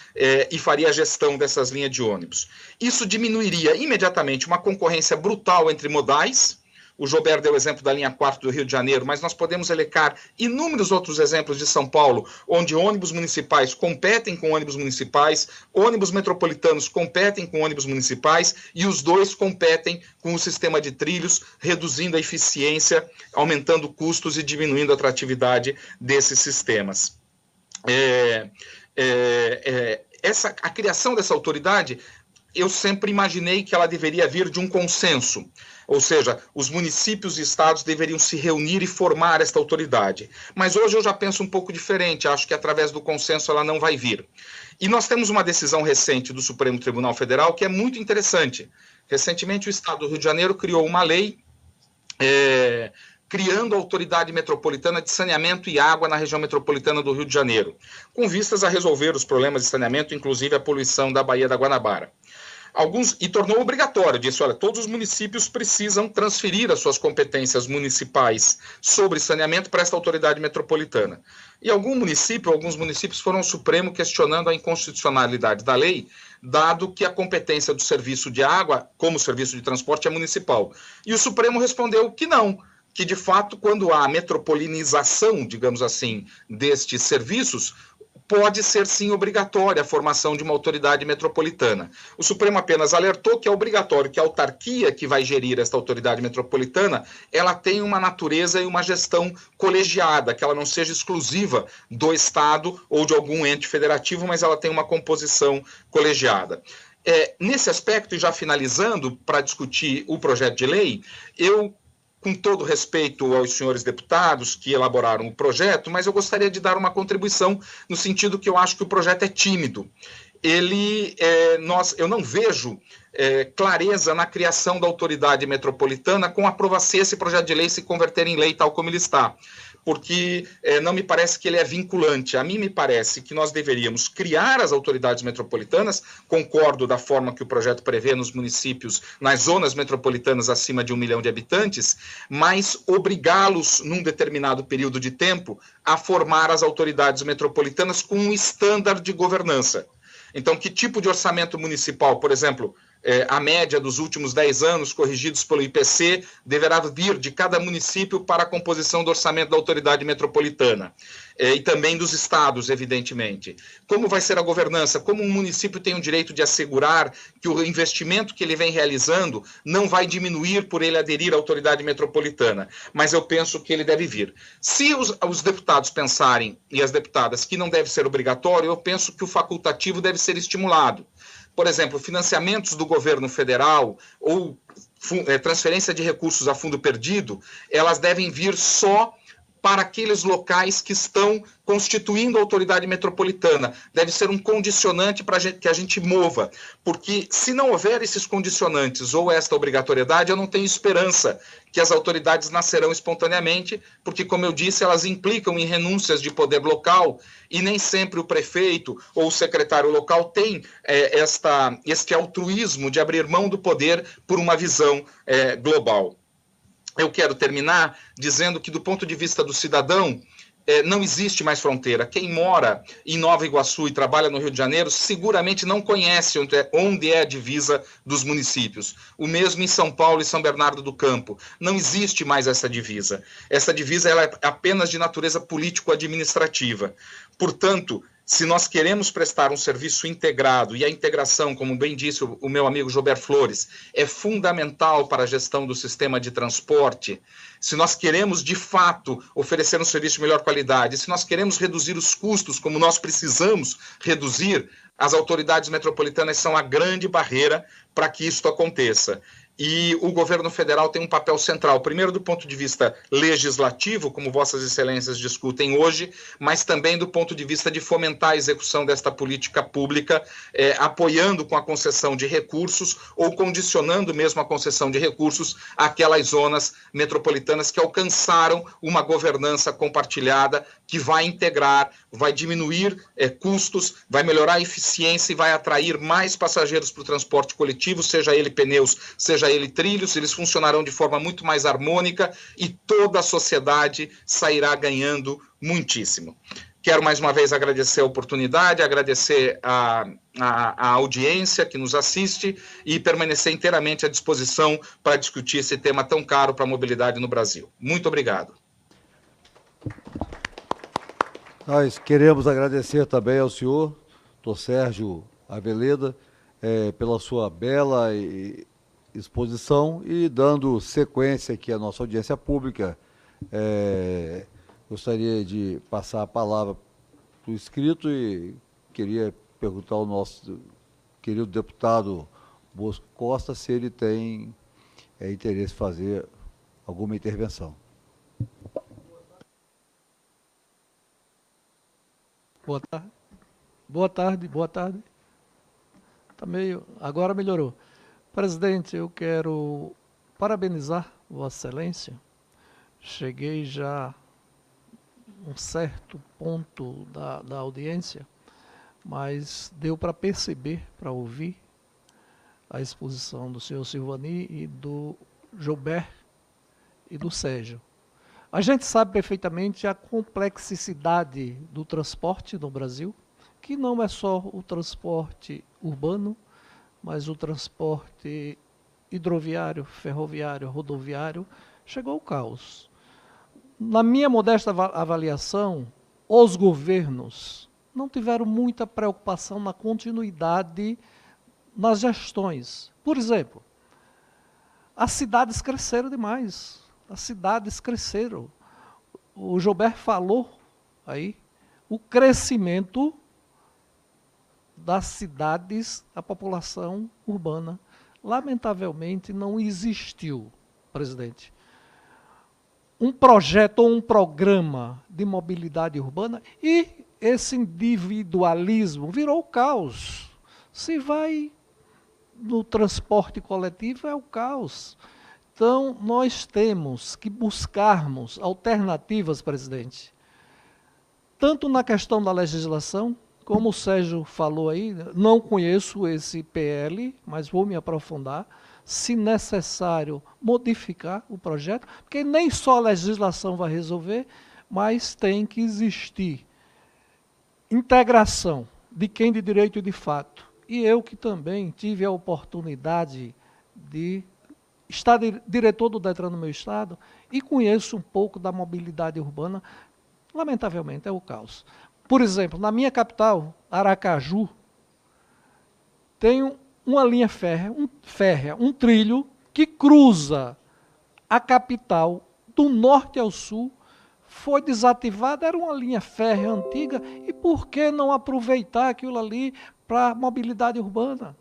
Speaker 4: e faria a gestão dessas linhas de ônibus. Isso diminuiria imediatamente uma concorrência brutal entre modais. O Joubert deu o exemplo da linha 4 do Rio de Janeiro, mas nós podemos elencar inúmeros outros exemplos de São Paulo, onde ônibus municipais competem com ônibus municipais, ônibus metropolitanos competem com ônibus municipais, e os dois competem com o sistema de trilhos, reduzindo a eficiência, aumentando custos e diminuindo a atratividade desses sistemas. A criação dessa autoridade, eu sempre imaginei que ela deveria vir de um consenso, ou seja, os municípios e estados deveriam se reunir e formar esta autoridade. Mas hoje eu já penso um pouco diferente, acho que através do consenso ela não vai vir. E nós temos uma decisão recente do Supremo Tribunal Federal que é muito interessante. Recentemente o Estado do Rio de Janeiro criou uma lei criando a Autoridade Metropolitana de Saneamento e Água na região metropolitana do Rio de Janeiro, com vistas a resolver os problemas de saneamento, inclusive a poluição da Baía da Guanabara. E tornou obrigatório, disse: olha, todos os municípios precisam transferir as suas competências municipais sobre saneamento para esta autoridade metropolitana. E alguns municípios foram ao Supremo questionando a inconstitucionalidade da lei, dado que a competência do serviço de água, como serviço de transporte, é municipal. E o Supremo respondeu que não, que de fato, quando há metropolinização, digamos assim, destes serviços, pode ser sim obrigatória a formação de uma autoridade metropolitana. O Supremo apenas alertou que é obrigatório que a autarquia que vai gerir esta autoridade metropolitana, ela tenha uma natureza e uma gestão colegiada, que ela não seja exclusiva do Estado ou de algum ente federativo, mas ela tenha uma composição colegiada. Nesse aspecto, e já finalizando para discutir o projeto de lei, eu, com todo respeito aos senhores deputados que elaboraram o projeto, mas eu gostaria de dar uma contribuição no sentido que eu acho que o projeto é tímido. eu não vejo clareza na criação da autoridade metropolitana se esse projeto de lei se converter em lei tal como ele está, porque não me parece que ele é vinculante. A mim me parece que nós deveríamos criar as autoridades metropolitanas, concordo da forma que o projeto prevê nos municípios, nas zonas metropolitanas acima de 1 milhão de habitantes, mas obrigá-los, num determinado período de tempo, a formar as autoridades metropolitanas com um estándar de governança. Então, que tipo de orçamento municipal, por exemplo, a média dos últimos 10 anos, corrigidos pelo IPC, deverá vir de cada município para a composição do orçamento da autoridade metropolitana, e também dos estados, evidentemente. Como vai ser a governança? Como um município tem o direito de assegurar que o investimento que ele vem realizando não vai diminuir por ele aderir à autoridade metropolitana? Mas eu penso que ele deve vir. Se os deputados pensarem, e as deputadas, que não deve ser obrigatório, eu penso que o facultativo deve ser estimulado. Por exemplo, financiamentos do governo federal ou transferência de recursos a fundo perdido, elas devem vir só para aqueles locais que estão constituindo a autoridade metropolitana. Deve ser um condicionante para que a gente mova, porque se não houver esses condicionantes ou esta obrigatoriedade, eu não tenho esperança que as autoridades nascerão espontaneamente, porque, como eu disse, elas implicam em renúncias de poder local e nem sempre o prefeito ou o secretário local tem este altruísmo de abrir mão do poder por uma visão global. Eu quero terminar dizendo que, do ponto de vista do cidadão, não existe mais fronteira. Quem mora em Nova Iguaçu e trabalha no Rio de Janeiro seguramente não conhece onde é a divisa dos municípios. O mesmo em São Paulo e São Bernardo do Campo. Não existe mais essa divisa. Essa divisa ela é apenas de natureza político-administrativa. Portanto, se nós queremos prestar um serviço integrado, e a integração, como bem disse o meu amigo Gilberto Flores, é fundamental para a gestão do sistema de transporte, se nós queremos, de fato, oferecer um serviço de melhor qualidade, se nós queremos reduzir os custos, como nós precisamos reduzir, as autoridades metropolitanas são a grande barreira para que isso aconteça. E o governo federal tem um papel central, primeiro do ponto de vista legislativo, como vossas excelências discutem hoje, mas também do ponto de vista de fomentar a execução desta política pública, apoiando com a concessão de recursos ou condicionando mesmo a concessão de recursos àquelas zonas metropolitanas que alcançaram uma governança compartilhada que vai integrar, vai diminuir custos, vai melhorar a eficiência e vai atrair mais passageiros para o transporte coletivo, seja ele pneus, seja ele trilhos, eles funcionarão de forma muito mais harmônica e toda a sociedade sairá ganhando muitíssimo. Quero mais uma vez agradecer a oportunidade, agradecer a audiência que nos assiste e permanecer inteiramente à disposição para discutir esse tema tão caro para a mobilidade no Brasil. Muito obrigado.
Speaker 2: Nós queremos agradecer também ao senhor, doutor Sérgio Aveleda, pela sua bela exposição e dando sequência aqui à nossa audiência pública. Gostaria de passar a palavra para o escrito e queria perguntar ao nosso querido deputado Bosco Costa se ele tem interesse em fazer alguma intervenção.
Speaker 5: Boa tarde. Boa tarde, boa tarde. Agora melhorou. Presidente, eu quero parabenizar Vossa Excelência. Cheguei já a um certo ponto da audiência, mas deu para perceber, para ouvir a exposição do senhor Silvani e do Gilberto e do Sérgio. A gente sabe perfeitamente a complexidade do transporte no Brasil, que não é só o transporte urbano, mas o transporte hidroviário, ferroviário, rodoviário, chegou ao caos. Na minha modesta avaliação, os governos não tiveram muita preocupação na continuidade nas gestões. Por exemplo, as cidades cresceram demais. As cidades cresceram. O Gilberto falou aí, o crescimento das cidades, a população urbana. Lamentavelmente, não existiu, presidente, um projeto ou um programa de mobilidade urbana e esse individualismo virou caos. Se vai no transporte coletivo, é o caos. Então, nós temos que buscarmos alternativas, presidente, tanto na questão da legislação, como o Sérgio falou aí, não conheço esse PL, mas vou me aprofundar, se necessário, modificar o projeto, porque nem só a legislação vai resolver, mas tem que existir integração de quem de direito e de fato. E eu que também tive a oportunidade de estar diretor do DETRAN no meu estado e conheço um pouco da mobilidade urbana, lamentavelmente é o caos. Por exemplo, na minha capital, Aracaju, tem uma linha férrea, um trilho que cruza a capital do norte ao sul, foi desativada, era uma linha férrea antiga, e por que não aproveitar aquilo ali para mobilidade urbana?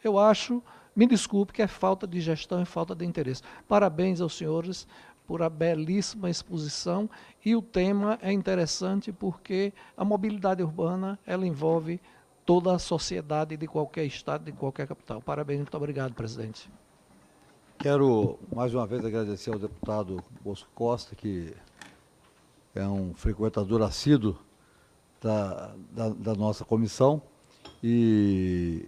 Speaker 5: Eu acho, me desculpe, que é falta de gestão e falta de interesse. Parabéns aos senhores por a belíssima exposição, e o tema é interessante porque a mobilidade urbana, ela envolve toda a sociedade de qualquer estado, de qualquer capital. Parabéns, muito obrigado, presidente.
Speaker 2: Quero, mais uma vez, agradecer ao deputado Bosco Costa, que é um frequentador assíduo da nossa comissão, e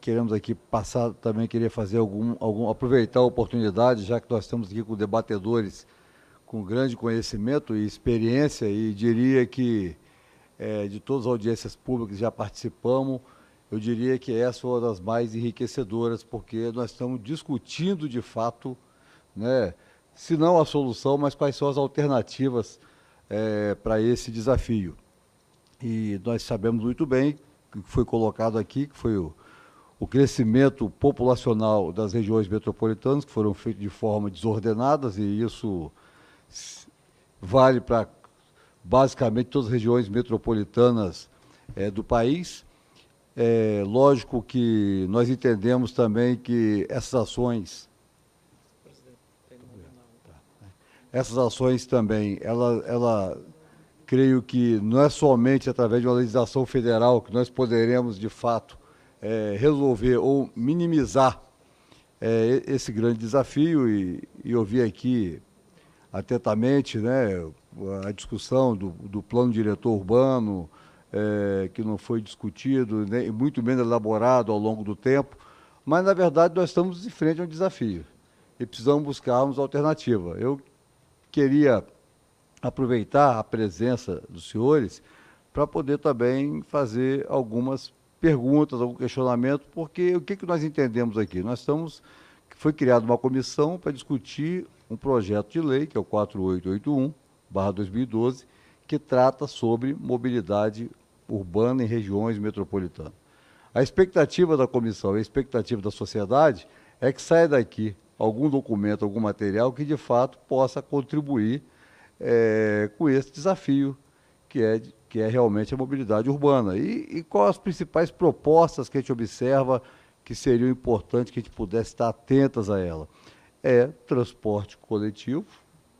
Speaker 2: queremos aqui passar, também queria fazer aproveitar a oportunidade, já que nós estamos aqui com debatedores com grande conhecimento e experiência, e diria que de todas as audiências públicas que já participamos, eu diria que essa é uma das mais enriquecedoras, porque nós estamos discutindo de fato, né, se não a solução, mas quais são as alternativas para esse desafio. E nós sabemos muito bem, que foi colocado aqui, que foi o crescimento populacional das regiões metropolitanas, que foram feitas de forma desordenadas, e isso vale para basicamente todas as regiões metropolitanas do país. Lógico que nós entendemos também que essas ações também, ela creio que não é somente através de uma legislação federal que nós poderemos, de fato, resolver ou minimizar esse grande desafio, e ouvir aqui atentamente, né, a discussão do plano diretor urbano, que não foi discutido, nem muito menos elaborado ao longo do tempo, mas, na verdade, nós estamos em frente a um desafio e precisamos buscarmos alternativa. Eu queria aproveitar a presença dos senhores para poder também fazer algumas perguntas, algum questionamento, porque o que nós entendemos aqui? Foi criada uma comissão para discutir um projeto de lei, que é o 4881/2012, que trata sobre mobilidade urbana em regiões metropolitanas. A expectativa da comissão e a expectativa da sociedade é que saia daqui algum documento, algum material que, de fato, possa contribuir com esse desafio, que é realmente a mobilidade urbana. E quais as principais propostas que a gente observa que seriam importantes que a gente pudesse estar atentas a ela? Transporte coletivo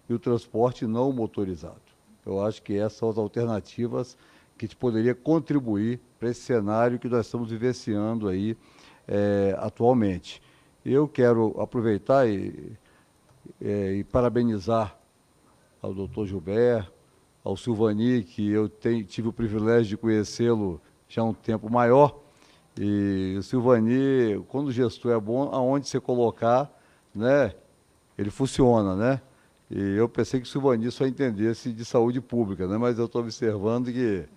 Speaker 2: e o transporte não motorizado. Eu acho que essas são as alternativas que a gente poderia contribuir para esse cenário que nós estamos vivenciando aí atualmente. Eu quero aproveitar e parabenizar ao doutor Gilberto, ao Silvani, que eu tive o privilégio de conhecê-lo já há um tempo maior. E o Silvani, quando o gestor é bom, aonde você colocar, né, ele funciona, né? E eu pensei que o Silvani só entendesse de saúde pública, né? Mas eu estou observando que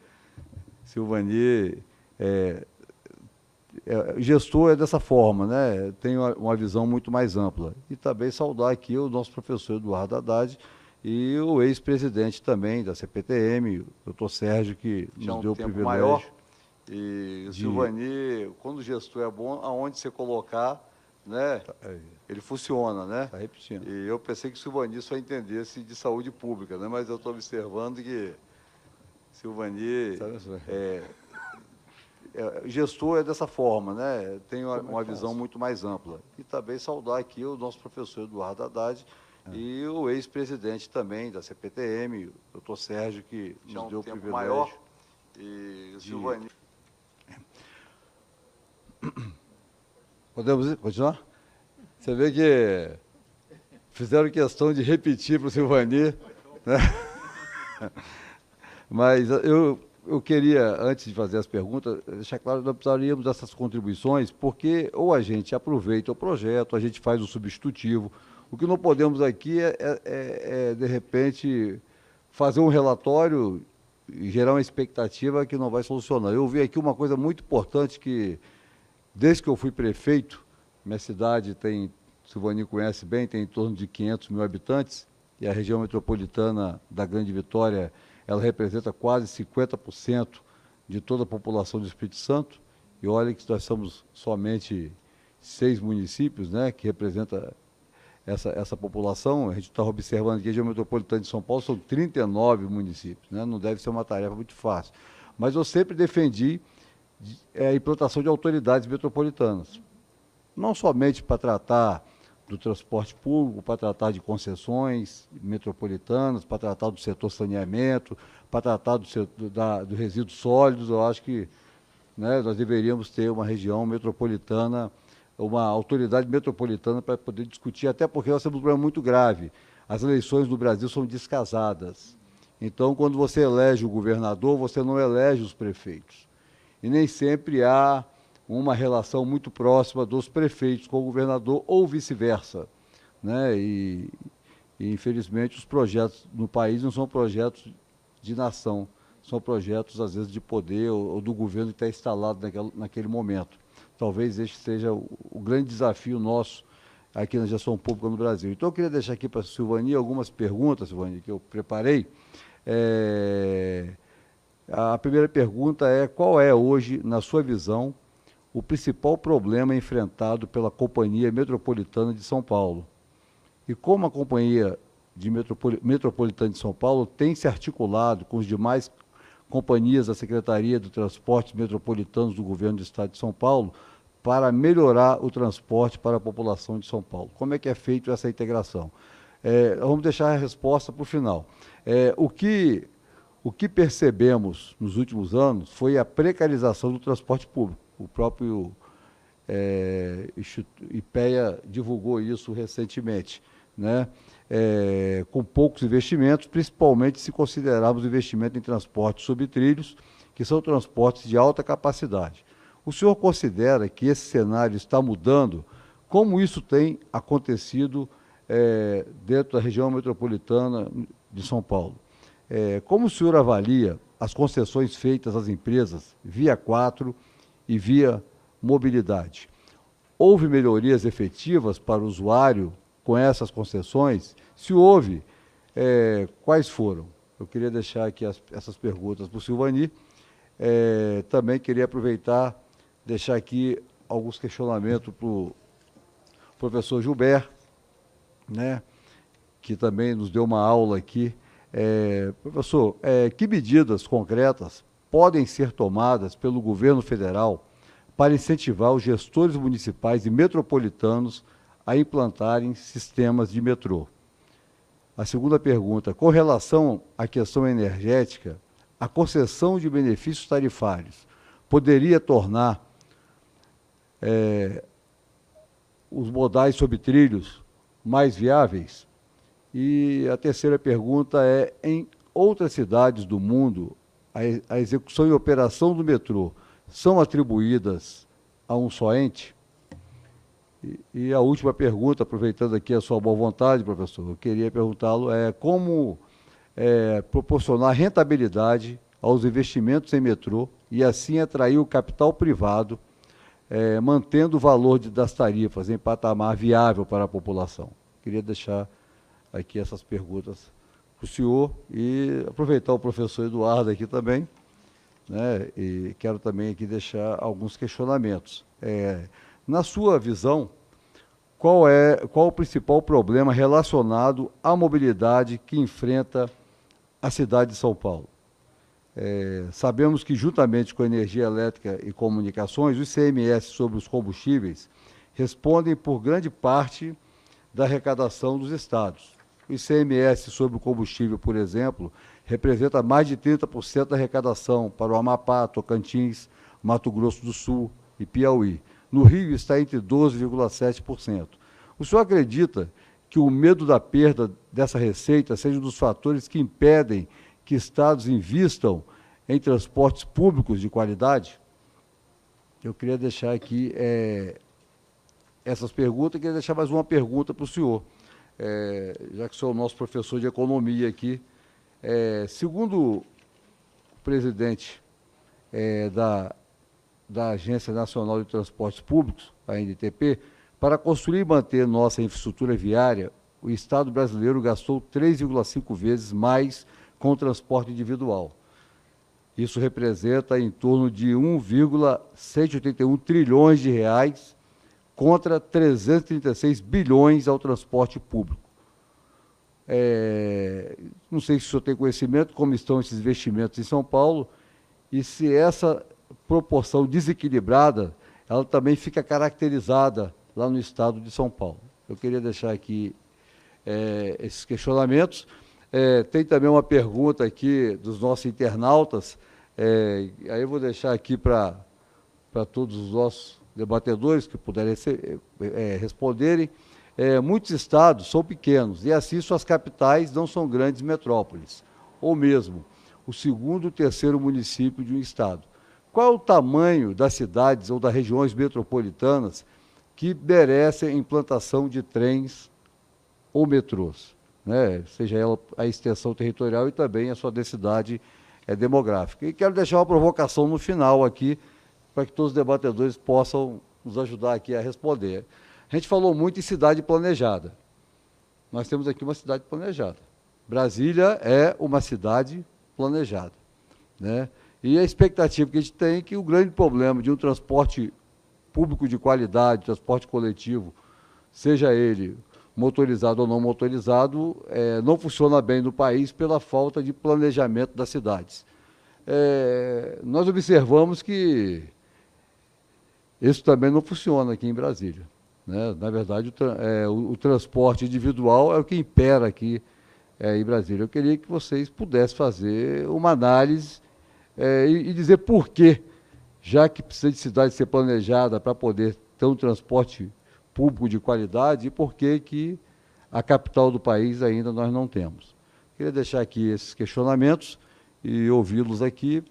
Speaker 2: Silvani gestor é dessa forma, né? Tem uma visão muito mais ampla. E também saudar aqui o nosso professor Eduardo Haddad e o ex-presidente também da CPTM, o doutor Sérgio, que nos deu o privilégio. Maior. E o Silvani, quando o gestor é bom, aonde você colocar, né, ele funciona, né? Está repetindo. E eu pensei que o Silvani só entendesse de saúde pública, né? Mas eu estou observando que Silvani gestor é dessa forma, né? Tem uma visão muito mais ampla. E também saudar aqui o nosso professor Eduardo Haddad e o ex-presidente também da CPTM, o doutor Sérgio, que nos deu o privilégio. Maior. E o Silvani. Podemos continuar? Você vê que fizeram questão de repetir para o Silvani, né? Mas eu queria, antes de fazer as perguntas, deixar claro que nós precisaríamos dessas contribuições, porque ou a gente aproveita o projeto, a gente faz o substitutivo. O que não podemos aqui de repente, fazer um relatório e gerar uma expectativa que não vai solucionar. Eu vi aqui uma coisa muito importante que, desde que eu fui prefeito, minha cidade tem, Silvani conhece bem, tem em torno de 500 mil habitantes, e a região metropolitana da Grande Vitória, ela representa quase 50% de toda a população do Espírito Santo, e olha que nós somos somente 6 municípios, né, que representam essa população. A gente está observando que a região metropolitana de São Paulo são 39 municípios, né, não deve ser uma tarefa muito fácil. Mas eu sempre defendi a implantação de autoridades metropolitanas, não somente para tratar do transporte público, para tratar de concessões metropolitanas, para tratar do setor saneamento, para tratar do resíduos sólidos. Eu acho que, né, nós deveríamos ter uma região metropolitana, uma autoridade metropolitana para poder discutir, até porque nós temos um problema muito grave. As eleições no Brasil são descasadas. Então, quando você elege o governador, você não elege os prefeitos. E nem sempre há uma relação muito próxima dos prefeitos com o governador ou vice-versa, né? E, infelizmente, os projetos no país não são projetos de nação, são projetos, às vezes, de poder ou do governo que está instalado naquele momento. Talvez este seja o grande desafio nosso aqui na gestão pública no Brasil. Então, eu queria deixar aqui para a Silvani algumas perguntas, Silvani, que eu preparei. A primeira pergunta é: qual é hoje, na sua visão, o principal problema enfrentado pela Companhia Metropolitana de São Paulo? E como a Companhia Metropolitana de São Paulo tem se articulado com as demais companhias da Secretaria de Transportes Metropolitanos do Governo do Estado de São Paulo para melhorar o transporte para a população de São Paulo? Como é que é feita essa integração? Vamos deixar a resposta para o final. O que percebemos nos últimos anos foi a precarização do transporte público. O próprio IPEA divulgou isso recentemente, né? Com poucos investimentos, principalmente se considerarmos investimento em transportes sobre trilhos, que são transportes de alta capacidade. O senhor considera que esse cenário está mudando? Como isso tem acontecido dentro da região metropolitana de São Paulo? Como o senhor avalia as concessões feitas às empresas Via 4 e Via Mobilidade? Houve melhorias efetivas para o usuário com essas concessões? Se houve, quais foram? Eu queria deixar aqui essas perguntas para o Silvani. Também queria aproveitar, deixar aqui alguns questionamentos para o professor Gilberto, né, que também nos deu uma aula aqui. Professor, que medidas concretas podem ser tomadas pelo governo federal para incentivar os gestores municipais e metropolitanos a implantarem sistemas de metrô? A segunda pergunta: com relação à questão energética, a concessão de benefícios tarifários poderia tornar os modais sobre trilhos mais viáveis? E a terceira pergunta é: em outras cidades do mundo, a execução e operação do metrô são atribuídas a um só ente? E a última pergunta, aproveitando aqui a sua boa vontade, professor, eu queria perguntá-lo como proporcionar rentabilidade aos investimentos em metrô e assim atrair o capital privado, mantendo o valor das tarifas em patamar viável para a população. Queria deixar aqui essas perguntas para o senhor e aproveitar o professor Eduardo aqui também, né, e quero também aqui deixar alguns questionamentos. Na sua visão, qual o principal problema relacionado à mobilidade que enfrenta a cidade de São Paulo? Sabemos que, juntamente com a energia elétrica e comunicações, o ICMS sobre os combustíveis respondem por grande parte da arrecadação dos estados. O ICMS sobre o combustível, por exemplo, representa mais de 30% da arrecadação para o Amapá, Tocantins, Mato Grosso do Sul e Piauí. No Rio está entre 12,7%. O senhor acredita que o medo da perda dessa receita seja um dos fatores que impedem que estados invistam em transportes públicos de qualidade? Eu queria deixar aqui essas perguntas, e queria deixar mais uma pergunta para o senhor, já que o senhor é o nosso professor de economia aqui. Segundo o presidente da Agência Nacional de Transportes Públicos, a ANTP, para construir e manter nossa infraestrutura viária, o Estado brasileiro gastou 3,5 vezes mais com o transporte individual. Isso representa em torno de 1,181 trilhões de reais contra 336 bilhões ao transporte público. Não sei se o senhor tem conhecimento como estão esses investimentos em São Paulo e se essa proporção desequilibrada, ela também fica caracterizada lá no estado de São Paulo. Eu queria deixar aqui esses questionamentos. Tem também uma pergunta aqui dos nossos internautas, aí eu vou deixar aqui para todos os nossos debatedores que puderem responderem. Muitos estados são pequenos e assim suas capitais não são grandes metrópoles, ou mesmo o segundo ou terceiro município de um estado. Qual é o tamanho das cidades ou das regiões metropolitanas que merecem a implantação de trens ou metrôs, né? Seja ela a extensão territorial e também a sua densidade demográfica? E quero deixar uma provocação no final aqui, para que todos os debatedores possam nos ajudar aqui a responder. A gente falou muito em cidade planejada. Nós temos aqui uma cidade planejada. Brasília é uma cidade planejada, né? E a expectativa que a gente tem é que o grande problema de um transporte público de qualidade, transporte coletivo, seja ele motorizado ou não motorizado, não funciona bem no país pela falta de planejamento das cidades. Nós observamos que isso também não funciona aqui em Brasília, né? Na verdade, o transporte individual é o que impera aqui em Brasília. Eu queria que vocês pudessem fazer uma análise e dizer por quê, já que precisa de cidade ser planejada para poder ter um transporte público de qualidade, e por que a capital do país ainda nós não temos. Queria deixar aqui esses questionamentos e ouvi-los aqui,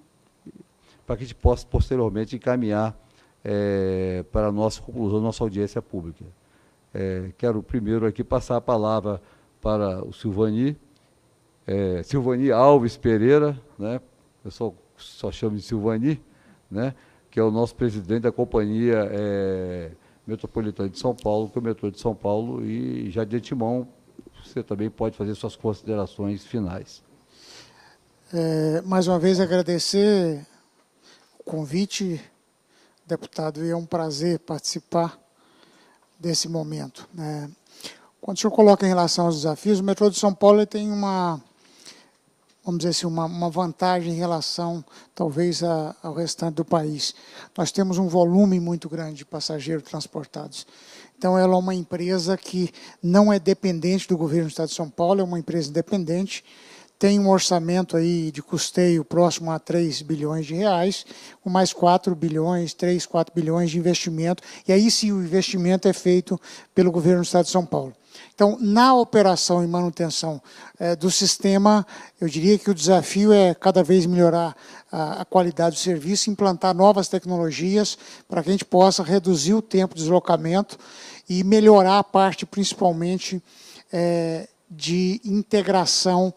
Speaker 2: para que a gente possa posteriormente encaminhar para a nossa conclusão, nossa audiência pública. Quero primeiro aqui passar a palavra para o Silvani Alves Pereira, né? Eu só chamo de Silvani, né? Que é o nosso presidente da Companhia Metropolitana de São Paulo, que é o metrô de São Paulo, e já de antemão você também pode fazer suas considerações finais.
Speaker 6: Mais uma vez agradecer o convite, deputado, e é um prazer participar desse momento, né? Quando o senhor coloca em relação aos desafios, o metrô de São Paulo tem vamos dizer assim, uma vantagem em relação, talvez, ao restante do país. Nós temos um volume muito grande de passageiros transportados. Então, ela é uma empresa que não é dependente do governo do Estado de São Paulo, é uma empresa independente, tem um orçamento aí de custeio próximo a 3 bilhões de reais, com mais 4 bilhões, 3, 4 bilhões de investimento, e aí sim o investimento é feito pelo governo do Estado de São Paulo. Então, na operação e manutenção do sistema, eu diria que o desafio é cada vez melhorar a qualidade do serviço, implantar novas tecnologias para que a gente possa reduzir o tempo de deslocamento e melhorar a parte, principalmente, de integração,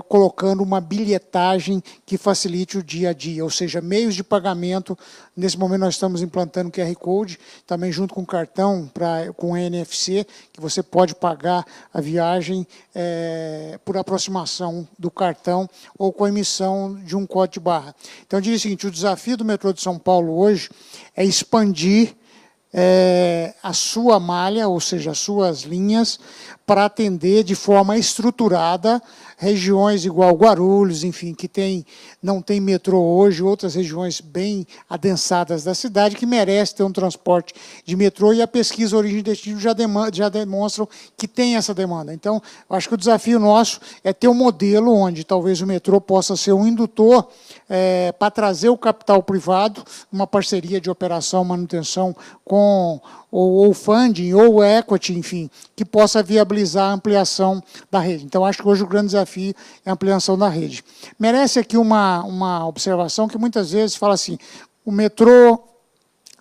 Speaker 6: colocando uma bilhetagem que facilite o dia a dia, ou seja, meios de pagamento. Nesse momento nós estamos implantando o QR Code, também junto com o cartão, com o NFC, que você pode pagar a viagem por aproximação do cartão ou com a emissão de um código de barra. Então, eu diria o seguinte, o desafio do metrô de São Paulo hoje é expandir a sua malha, ou seja, as suas linhas, para atender de forma estruturada regiões igual Guarulhos, enfim, que não tem metrô hoje, outras regiões bem adensadas da cidade, que merecem ter um transporte de metrô, e a pesquisa Origem e Destino já demonstram que tem essa demanda. Então, acho que o desafio nosso é ter um modelo onde talvez o metrô possa ser um indutor para trazer o capital privado, uma parceria de operação, manutenção com ou funding, ou equity, enfim, que possa viabilizar a ampliação da rede. Então, acho que hoje o grande desafio é a ampliação da rede. Merece aqui uma observação que muitas vezes fala assim, o metrô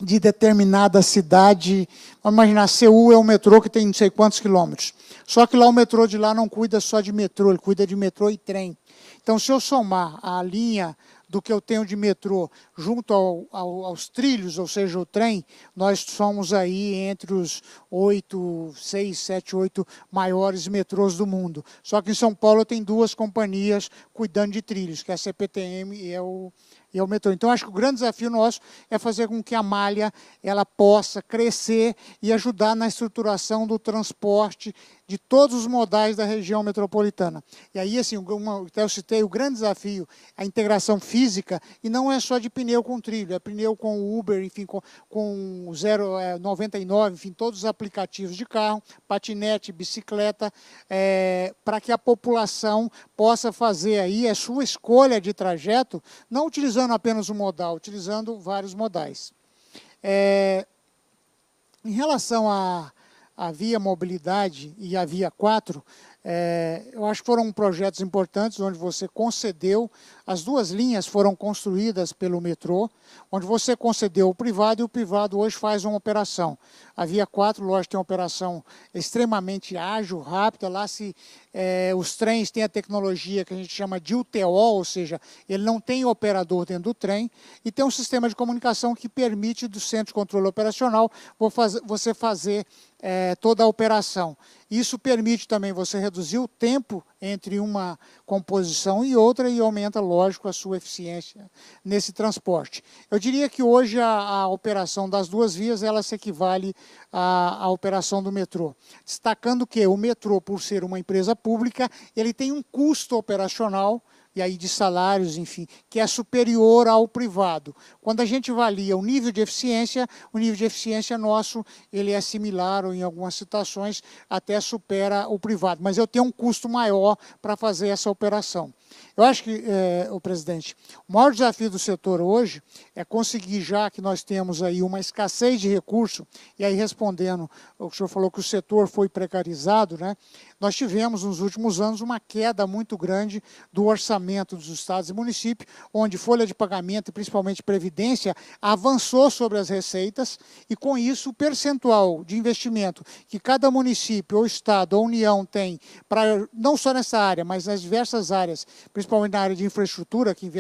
Speaker 6: de determinada cidade, vamos imaginar, Seul é um metrô que tem não sei quantos quilômetros, só que lá o metrô de lá não cuida só de metrô, ele cuida de metrô e trem. Então, se eu somar a linha do que eu tenho de metrô junto aos trilhos, ou seja, o trem, nós somos aí entre os 6, 7, 8 maiores metrôs do mundo. Só que em São Paulo tem 2 companhias cuidando de trilhos, que é a CPTM e é o metrô. Então, acho que o grande desafio nosso é fazer com que a malha ela possa crescer e ajudar na estruturação do transporte de todos os modais da região metropolitana. E aí, assim, eu citei o grande desafio, a integração física, e não é só de pneu com trilho, é pneu com Uber, enfim, com 99, enfim, todos os aplicativos de carro, patinete, bicicleta, para que a população possa fazer aí a sua escolha de trajeto, não utilizando apenas um modal, utilizando vários modais. Em relação à Via Mobilidade e a Via 4, eu acho que foram projetos importantes, onde você concedeu, as 2 linhas foram construídas pelo metrô, onde você concedeu o privado, e o privado hoje faz uma operação. A Via 4, lógico, tem uma operação extremamente ágil, rápida, lá os trens têm a tecnologia que a gente chama de UTO, ou seja, ele não tem operador dentro do trem, e tem um sistema de comunicação que permite, do centro de controle operacional, você fazer toda a operação. Isso permite também você reduzir o tempo entre uma composição e outra e aumenta, lógico, a sua eficiência nesse transporte. Eu diria que hoje a operação das 2 vias ela se equivale à operação do metrô. Destacando que o metrô, por ser uma empresa pública, ele tem um custo operacional, e aí de salários, enfim, que é superior ao privado. Quando a gente avalia o nível de eficiência nosso, ele é similar, ou em algumas situações até supera o privado. Mas eu tenho um custo maior para fazer essa operação. Eu acho que, presidente, o maior desafio do setor hoje é conseguir, já que nós temos aí uma escassez de recurso, e aí respondendo, o senhor falou que o setor foi precarizado, né? Nós tivemos nos últimos anos uma queda muito grande do orçamento dos estados e municípios, onde folha de pagamento e principalmente previdência avançou sobre as receitas, e com isso o percentual de investimento que cada município ou estado ou união tem, não só nessa área, mas nas diversas áreas, principalmente na área de infraestrutura, que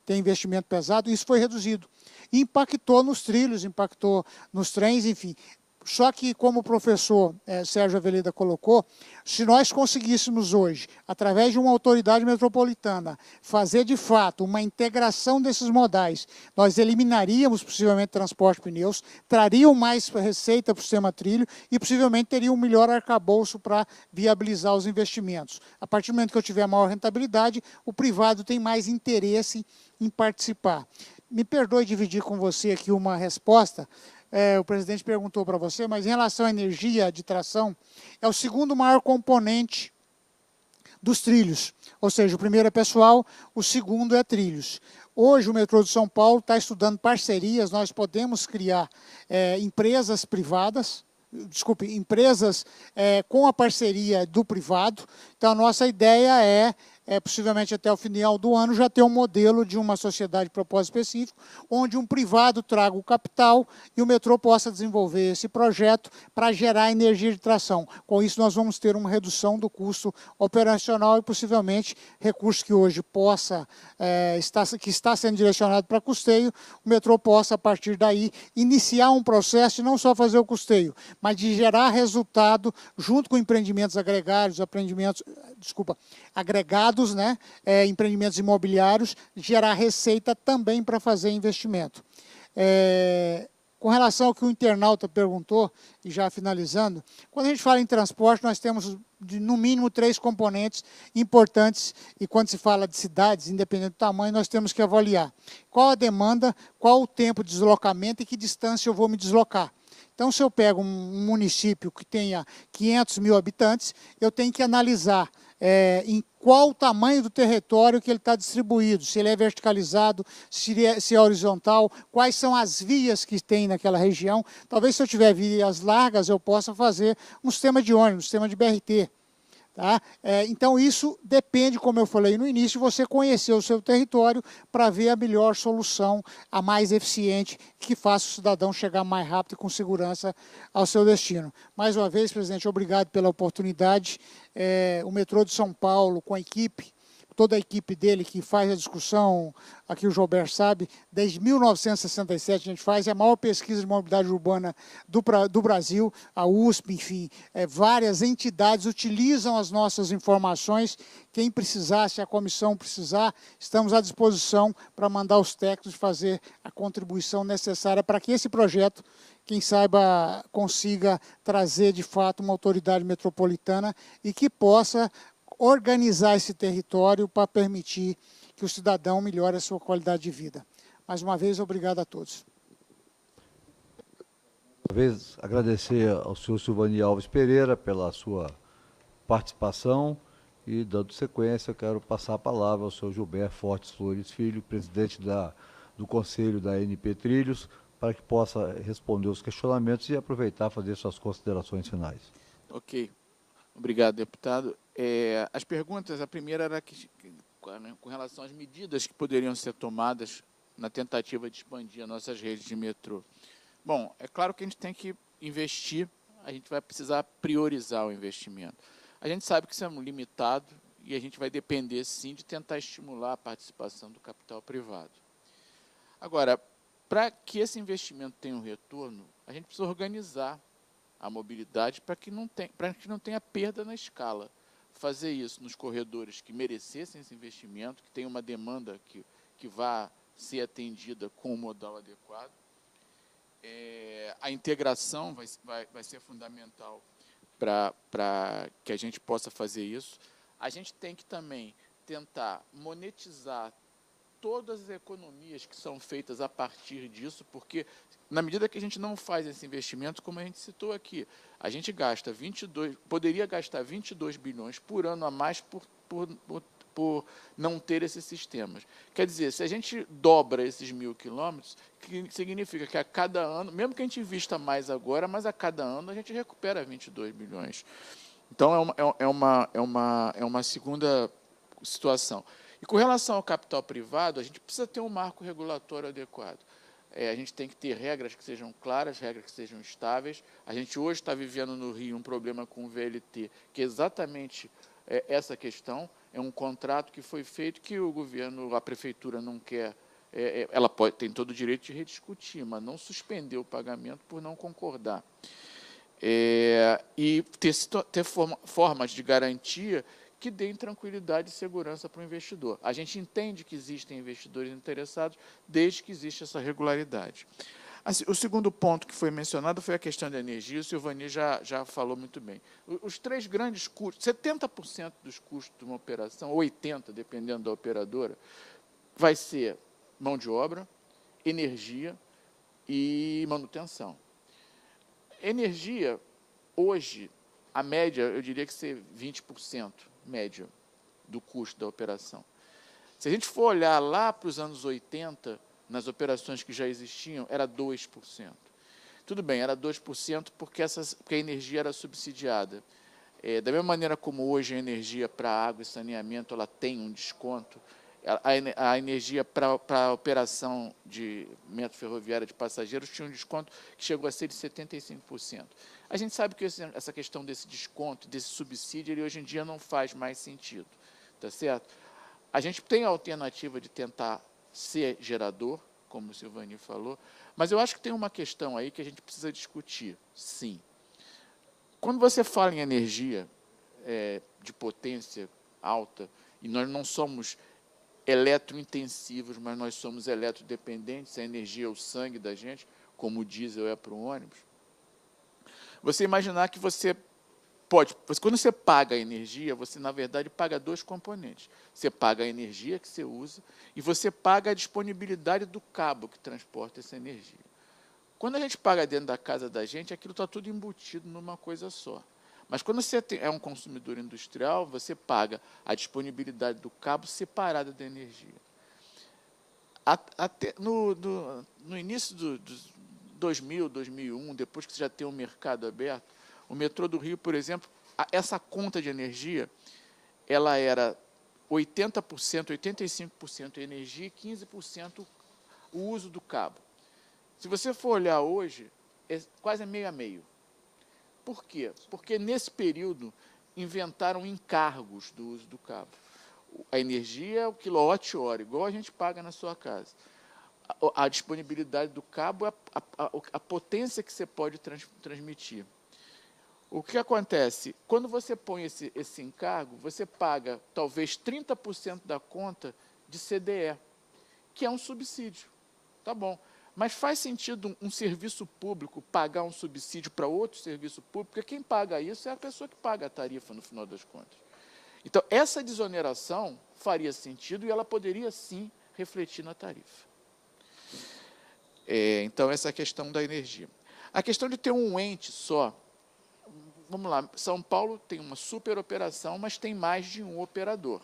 Speaker 6: tem investimento pesado, isso foi reduzido. E impactou nos trilhos, impactou nos trens, enfim. Só que, como o professor Sérgio Aveleda colocou, se nós conseguíssemos hoje, através de uma autoridade metropolitana, fazer de fato uma integração desses modais, nós eliminaríamos possivelmente transporte de pneus, trariam mais receita para o sistema trilho e possivelmente teria um melhor arcabouço para viabilizar os investimentos. A partir do momento que eu tiver maior rentabilidade, o privado tem mais interesse em participar. Me perdoe dividir com você aqui uma resposta. O presidente perguntou para você, mas em relação à energia de tração, é o segundo maior componente dos trilhos. Ou seja, o primeiro é pessoal, o segundo é trilhos. Hoje o metrô de São Paulo está estudando parcerias, nós podemos criar empresas privadas, empresas com a parceria do privado. Então a nossa ideia é possivelmente até o final do ano, já ter um modelo de uma sociedade de propósito específico, onde um privado traga o capital e o metrô possa desenvolver esse projeto para gerar energia de tração. Com isso, nós vamos ter uma redução do custo operacional e, possivelmente, recursos que hoje que está sendo direcionado para custeio, o metrô possa, a partir daí, iniciar um processo de não só fazer o custeio, mas de gerar resultado junto com empreendimentos agregados, né, empreendimentos imobiliários, gerar receita também para fazer investimento. Com relação ao que o internauta perguntou, e já finalizando, quando a gente fala em transporte, nós temos no mínimo 3 componentes importantes, e quando se fala de cidades, independente do tamanho, nós temos que avaliar qual a demanda, qual o tempo de deslocamento e que distância eu vou me deslocar. Então, se eu pego um município que tenha 500 mil habitantes, eu tenho que analisar em qual o tamanho do território que ele está distribuído, se ele é verticalizado, se é horizontal, quais são as vias que tem naquela região. Talvez se eu tiver vias largas, eu possa fazer um sistema de ônibus, um sistema de BRT. Tá? Então, isso depende, como eu falei no início, de você conhecer o seu território para ver a melhor solução, a mais eficiente, que faça o cidadão chegar mais rápido e com segurança ao seu destino. Mais uma vez, presidente, obrigado pela oportunidade. O metrô de São Paulo, com a equipe, toda a equipe dele que faz a discussão, aqui o Gilberto sabe, desde 1967 a gente faz, é a maior pesquisa de mobilidade urbana do Brasil, a USP, enfim, várias entidades utilizam as nossas informações. Quem precisar, se a comissão precisar, estamos à disposição para mandar os técnicos fazer a contribuição necessária para que esse projeto, quem saiba, consiga trazer de fato uma autoridade metropolitana e que possa organizar esse território para permitir que o cidadão melhore a sua qualidade de vida. Mais uma vez, obrigado a todos.
Speaker 2: Uma vez, agradecer ao senhor Silvani Alves Pereira pela sua participação e, dando sequência, eu quero passar a palavra ao senhor Gilberto Fortes Flores Filho, presidente do Conselho da ANP Trilhos, para que possa responder os questionamentos e aproveitar e fazer suas considerações finais.
Speaker 3: Ok. Obrigado, deputado. As perguntas, a primeira era com relação às medidas que poderiam ser tomadas na tentativa de expandir as nossas redes de metrô. Bom, é claro que a gente tem que investir, a gente vai precisar priorizar o investimento. A gente sabe que isso é limitado e a gente vai depender, sim, de tentar estimular a participação do capital privado. Agora, para que esse investimento tenha um retorno, a gente precisa organizar a mobilidade para que não tenha perda na escala. Fazer isso nos corredores que merecessem esse investimento, que tenha uma demanda que vá ser atendida com o modal adequado. A integração vai ser fundamental para que a gente possa fazer isso. A gente tem que também tentar monetizar todas as economias que são feitas a partir disso, porque na medida que a gente não faz esse investimento, como a gente citou aqui, a gente poderia gastar 22 bilhões por ano a mais por não ter esses sistemas. Quer dizer, se a gente dobra esses 1.000 quilômetros, que significa que a cada ano, mesmo que a gente invista mais agora, mas a cada ano a gente recupera 22 bilhões. Então, é uma segunda situação. E com relação ao capital privado, a gente precisa ter um marco regulatório adequado. A gente tem que ter regras que sejam claras, regras que sejam estáveis. A gente hoje está vivendo no Rio um problema com o VLT, que é exatamente essa questão. É um contrato que foi feito que o governo, a prefeitura não quer, ela tem todo o direito de rediscutir, mas não suspender o pagamento por não concordar. E ter formas de garantia que deem tranquilidade e segurança para o investidor. A gente entende que existem investidores interessados desde que existe essa regularidade. O segundo ponto que foi mencionado foi a questão da energia, o Silvani já falou muito bem. Os 3 grandes custos, 70% dos custos de uma operação, 80%, dependendo da operadora, vai ser mão de obra, energia e manutenção. Energia, hoje, a média, eu diria que ser 20%. Média do custo da operação. Se a gente for olhar lá para os anos 80, nas operações que já existiam, era 2%. Tudo bem, era 2% porque a energia era subsidiada. Da mesma maneira como hoje a energia para água e saneamento ela tem um desconto, a energia para a operação de metro ferroviário de passageiros tinha um desconto que chegou a ser de 75%. A gente sabe que essa questão desse desconto, desse subsídio, ele hoje em dia não faz mais sentido, tá certo? A gente tem a alternativa de tentar ser gerador, como o Silvani falou, mas eu acho que tem uma questão aí que a gente precisa discutir, sim. Quando você fala em energia de potência alta, e nós não somos eletrointensivos, mas nós somos eletrodependentes, a energia é o sangue da gente, como o diesel é para o ônibus, você imaginar que você pode... Quando você paga a energia, você, na verdade, paga dois componentes. Você paga a energia que você usa e você paga a disponibilidade do cabo que transporta essa energia. Quando a gente paga dentro da casa da gente, aquilo está tudo embutido numa coisa só. Mas quando você é um consumidor industrial, você paga a disponibilidade do cabo separada da energia. Até no início do 2000, 2001, depois que você já tem um mercado aberto, o metrô do Rio, por exemplo, essa conta de energia, ela era 80%, 85% energia e 15% o uso do cabo. Se você for olhar hoje, é quase meio a meio. Por quê? Porque nesse período inventaram encargos do uso do cabo. A energia é o quilowatt-hora, igual a gente paga na sua casa. A disponibilidade do cabo é a potência que você pode transmitir. O que acontece? Quando você põe esse encargo, você paga talvez 30% da conta de CDE, que é um subsídio. Tá bom. Mas faz sentido um serviço público pagar um subsídio para outro serviço público? Porque quem paga isso é a pessoa que paga a tarifa, no final das contas. Então, essa desoneração faria sentido e ela poderia, sim, refletir na tarifa. Então, essa é a questão da energia. A questão de ter um ente só. Vamos lá, São Paulo tem uma superoperação, mas tem mais de um operador.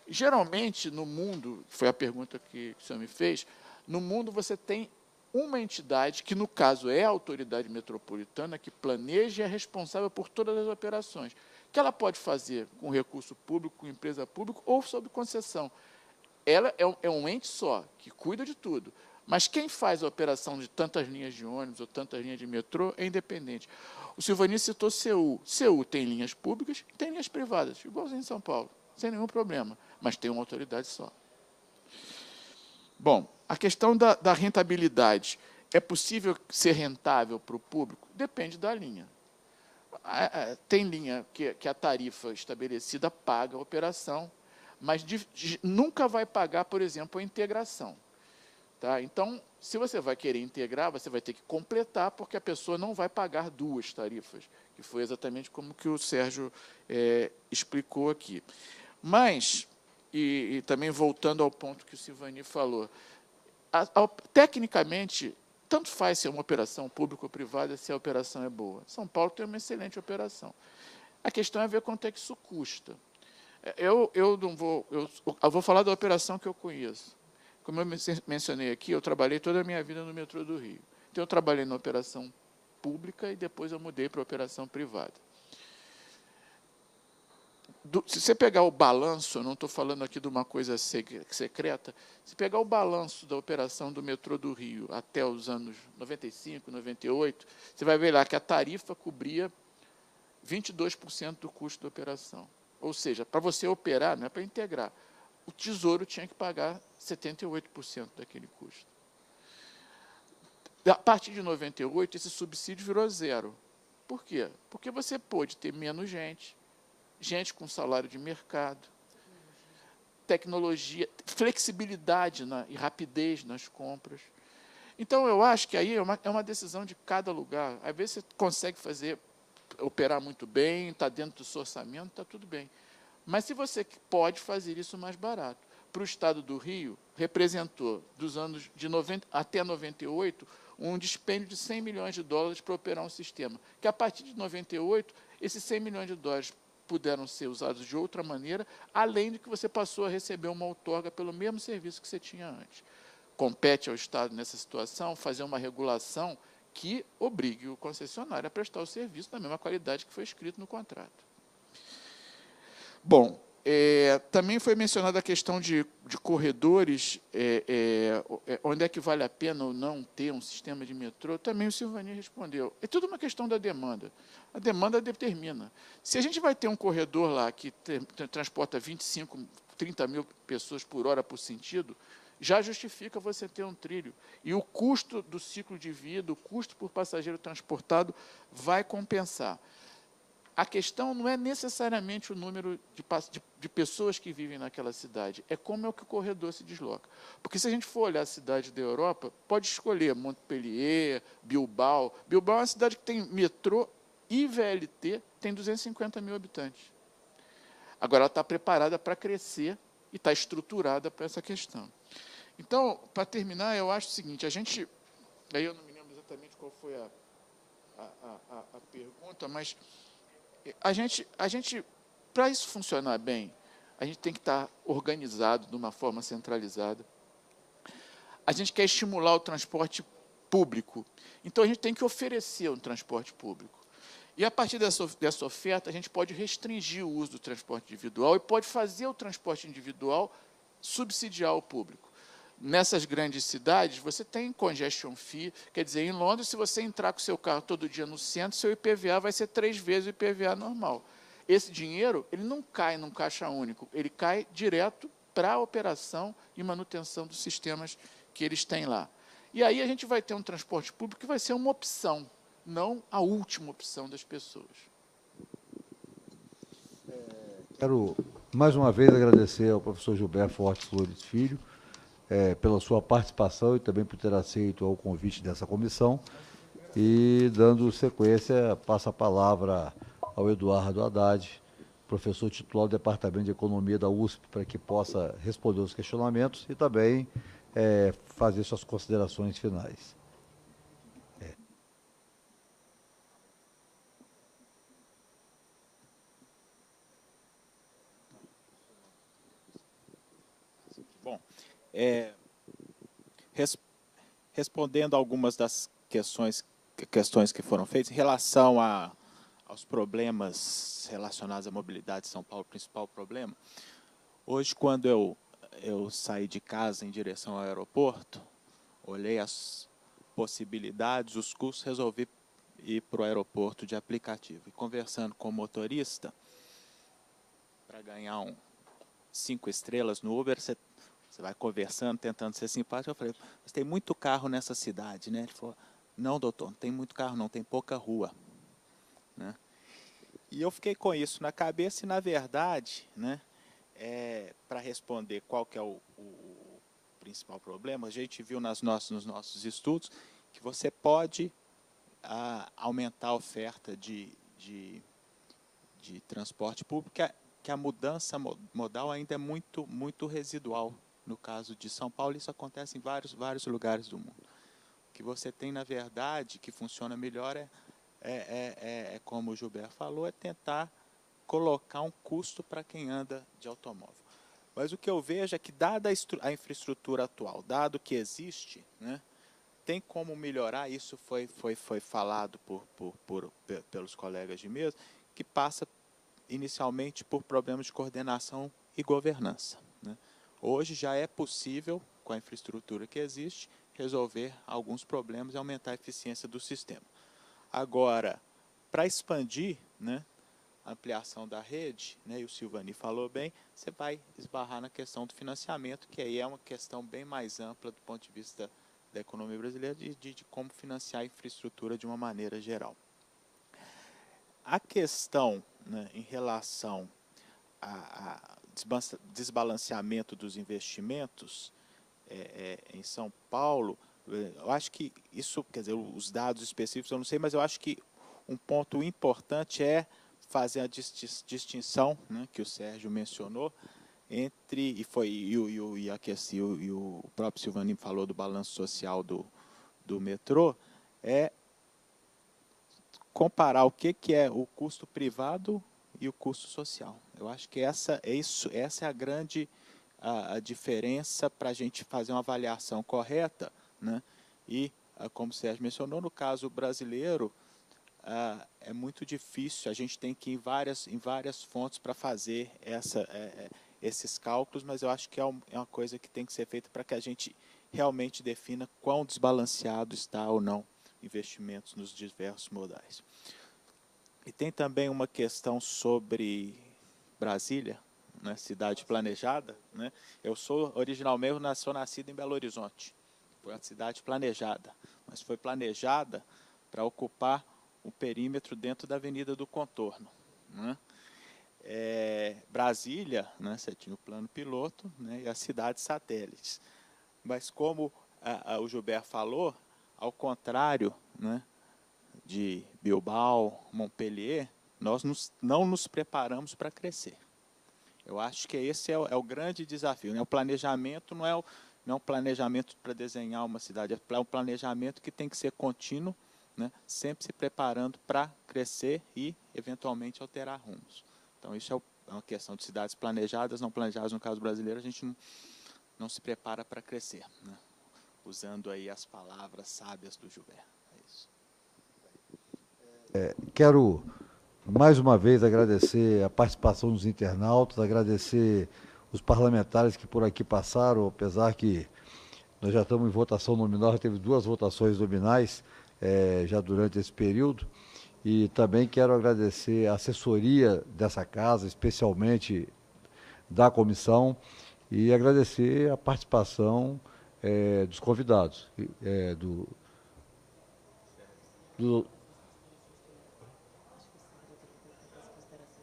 Speaker 3: Geralmente, no mundo, foi a pergunta que o senhor me fez, no mundo você tem uma entidade, que no caso é a autoridade metropolitana, que planeja e é responsável por todas as operações, que ela pode fazer com recurso público, com empresa pública ou sob concessão. Ela é um ente só, que cuida de tudo. Mas quem faz a operação de tantas linhas de ônibus ou tantas linhas de metrô é independente. O Silvani citou CU. CU tem linhas públicas e tem linhas privadas, igualzinho em São Paulo, sem nenhum problema, mas tem uma autoridade só. Bom, a questão da rentabilidade. É possível ser rentável para o público? Depende da linha. Tem linha que a tarifa estabelecida paga a operação, mas nunca vai pagar, por exemplo, a integração. Tá? Então, se você vai querer integrar, você vai ter que completar, porque a pessoa não vai pagar duas tarifas, que foi exatamente como que o Sérgio explicou aqui. Mas, e também voltando ao ponto que o Silvani falou, tecnicamente, tanto faz se é uma operação pública ou privada, se a operação é boa. São Paulo tem uma excelente operação. A questão é ver quanto é que isso custa. Eu vou falar da operação que eu conheço. Como eu mencionei aqui, eu trabalhei toda a minha vida no metrô do Rio. Então, eu trabalhei na operação pública e depois eu mudei para a operação privada. Se você pegar o balanço, eu não estou falando aqui de uma coisa secreta, se pegar o balanço da operação do metrô do Rio até os anos 95, 98, você vai ver lá que a tarifa cobria 22% do custo da operação. Ou seja, para você operar, não é para integrar, o Tesouro tinha que pagar 78% daquele custo. A partir de 98, esse subsídio virou zero. Por quê? Porque você pôde ter menos gente com salário de mercado, tecnologia, flexibilidade e rapidez nas compras. Então, eu acho que aí é uma decisão de cada lugar. Às vezes você consegue operar muito bem, está dentro do seu orçamento, está tudo bem. Mas se você pode fazer isso mais barato. Para o Estado do Rio, representou, dos anos de 90 até 98, um dispêndio de 100 milhões de dólares para operar um sistema, que a partir de 98, esses 100 milhões de dólares puderam ser usados de outra maneira, além de que você passou a receber uma outorga pelo mesmo serviço que você tinha antes. Compete ao Estado, nessa situação, fazer uma regulação que obrigue o concessionário a prestar o serviço na mesma qualidade que foi escrito no contrato. Bom, também foi mencionada a questão de corredores, onde é que vale a pena ou não ter um sistema de metrô, também o Silvani respondeu. É tudo uma questão da demanda. A demanda determina. Se a gente vai ter um corredor lá que transporta 25, 30 mil pessoas por hora por sentido, já justifica você ter um trilho. E o custo do ciclo de vida, o custo por passageiro transportado vai compensar. A questão não é necessariamente o número de pessoas que vivem naquela cidade, é como é que o corredor se desloca. Porque se a gente for olhar a cidade da Europa, pode escolher Montpellier, Bilbao. Bilbao é uma cidade que tem metrô e VLT, tem 250 mil habitantes. Agora, ela está preparada para crescer e está estruturada para essa questão. Então, para terminar, eu acho o seguinte, aí eu não me lembro exatamente qual foi a pergunta, mas a gente para isso funcionar bem, a gente tem que estar organizado de uma forma centralizada. A gente quer estimular o transporte público, então a gente tem que oferecer um transporte público. E a partir dessa oferta, a gente pode restringir o uso do transporte individual e pode fazer o transporte individual subsidiar o público. Nessas grandes cidades, você tem congestion fee, quer dizer, em Londres, se você entrar com o seu carro todo dia no centro, seu IPVA vai ser 3 vezes o IPVA normal. Esse dinheiro, ele não cai num caixa único, ele cai direto para a operação e manutenção dos sistemas que eles têm lá. E aí a gente vai ter um transporte público que vai ser uma opção, não a última opção das pessoas.
Speaker 2: Quero, mais uma vez, agradecer ao professor Gilberto Fortes Flores Filho, pela sua participação e também por ter aceito o convite dessa comissão. E, dando sequência, passo a palavra ao Eduardo Haddad, professor titular do Departamento de Economia da USP, para que possa responder os questionamentos e também fazer suas considerações finais.
Speaker 7: Bom, respondendo algumas das questões que foram feitas, em relação aos problemas relacionados à mobilidade de São Paulo, o principal problema, hoje, quando eu saí de casa em direção ao aeroporto, olhei as possibilidades, os custos, resolvi ir para o aeroporto de aplicativo. E conversando com o motorista, para ganhar 5 estrelas no Uber, você vai conversando, tentando ser simpático. Eu falei, mas tem muito carro nessa cidade, né? Ele falou, não, doutor, não tem muito carro não, tem pouca rua. Né? E eu fiquei com isso na cabeça e, na verdade, né, para responder qual que é o principal problema, a gente viu nos nossos estudos que você pode aumentar a oferta de transporte público, que a mudança modal ainda é muito, muito residual. No caso de São Paulo, isso acontece em vários lugares do mundo. O que você tem, na verdade, que funciona melhor como o Gilberto falou, é tentar colocar um custo para quem anda de automóvel. Mas o que eu vejo é que, dada a infraestrutura atual, dado que existe, né, tem como melhorar, isso foi falado pelos colegas de mesa, que passa inicialmente por problemas de coordenação e governança. Né? Hoje já é possível, com a infraestrutura que existe, resolver alguns problemas e aumentar a eficiência do sistema. Agora, para expandir, né, a ampliação da rede, né, e o Silvani falou bem, você vai esbarrar na questão do financiamento, que aí é uma questão bem mais ampla do ponto de vista da economia brasileira, de como financiar a infraestrutura de uma maneira geral. A questão, né, em relação a desbalanceamento dos investimentos em São Paulo, eu acho que isso, quer dizer, os dados específicos eu não sei, mas eu acho que um ponto importante é fazer a distinção, né, que o Sérgio mencionou, entre, e o próprio Silvani falou do balanço social do metrô, é comparar o que é o custo privado e o custo social. Eu acho que essa é a grande a diferença para a gente fazer uma avaliação correta, né? E, como o Sérgio mencionou, no caso brasileiro, é muito difícil, a gente tem que ir em várias fontes para fazer esses cálculos, mas eu acho que é uma coisa que tem que ser feita para que a gente realmente defina quão desbalanceado está ou não investimentos nos diversos modais. E tem também uma questão sobre Brasília, né, cidade planejada. Né? Eu sou originalmente nascido em Belo Horizonte. Foi uma cidade planejada, mas foi planejada para ocupar o perímetro dentro da Avenida do Contorno. né? Brasília, né, você tinha o plano piloto, né, e as cidades satélites. Mas como o Gilberto falou, ao contrário, né, de Bilbao, Montpellier, nós não nos preparamos para crescer. Eu acho que esse é o grande desafio, né? O planejamento não é um planejamento para desenhar uma cidade, é um planejamento que tem que ser contínuo, né, sempre se preparando para crescer e, eventualmente, alterar rumos. Então, isso é uma questão de cidades planejadas, não planejadas. No caso brasileiro, a gente não se prepara para crescer, né? Usando aí as palavras sábias do Gilberto. É isso.
Speaker 2: Quero, mais uma vez, agradecer a participação dos internautas, agradecer os parlamentares que por aqui passaram, apesar que nós já estamos em votação nominal, já teve 2 votações nominais já durante esse período. E também quero agradecer a assessoria dessa casa, especialmente da comissão, e agradecer a participação dos convidados.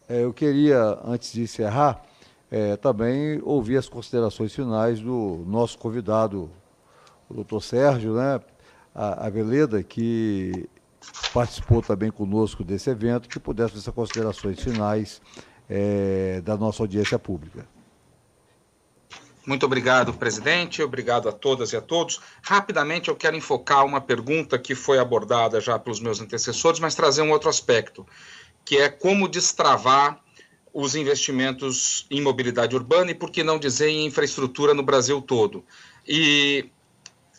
Speaker 2: Eu queria, antes de encerrar, também ouvir as considerações finais do nosso convidado, o doutor Sérgio, né, a Veleda, que participou também conosco desse evento, que pudesse fazer essas considerações finais da nossa audiência pública.
Speaker 4: Muito obrigado, presidente. Obrigado a todas e a todos. Rapidamente, eu quero enfocar uma pergunta que foi abordada já pelos meus antecessores, mas trazer um outro aspecto, que é como destravar os investimentos em mobilidade urbana e, por que não dizer, em infraestrutura no Brasil todo. E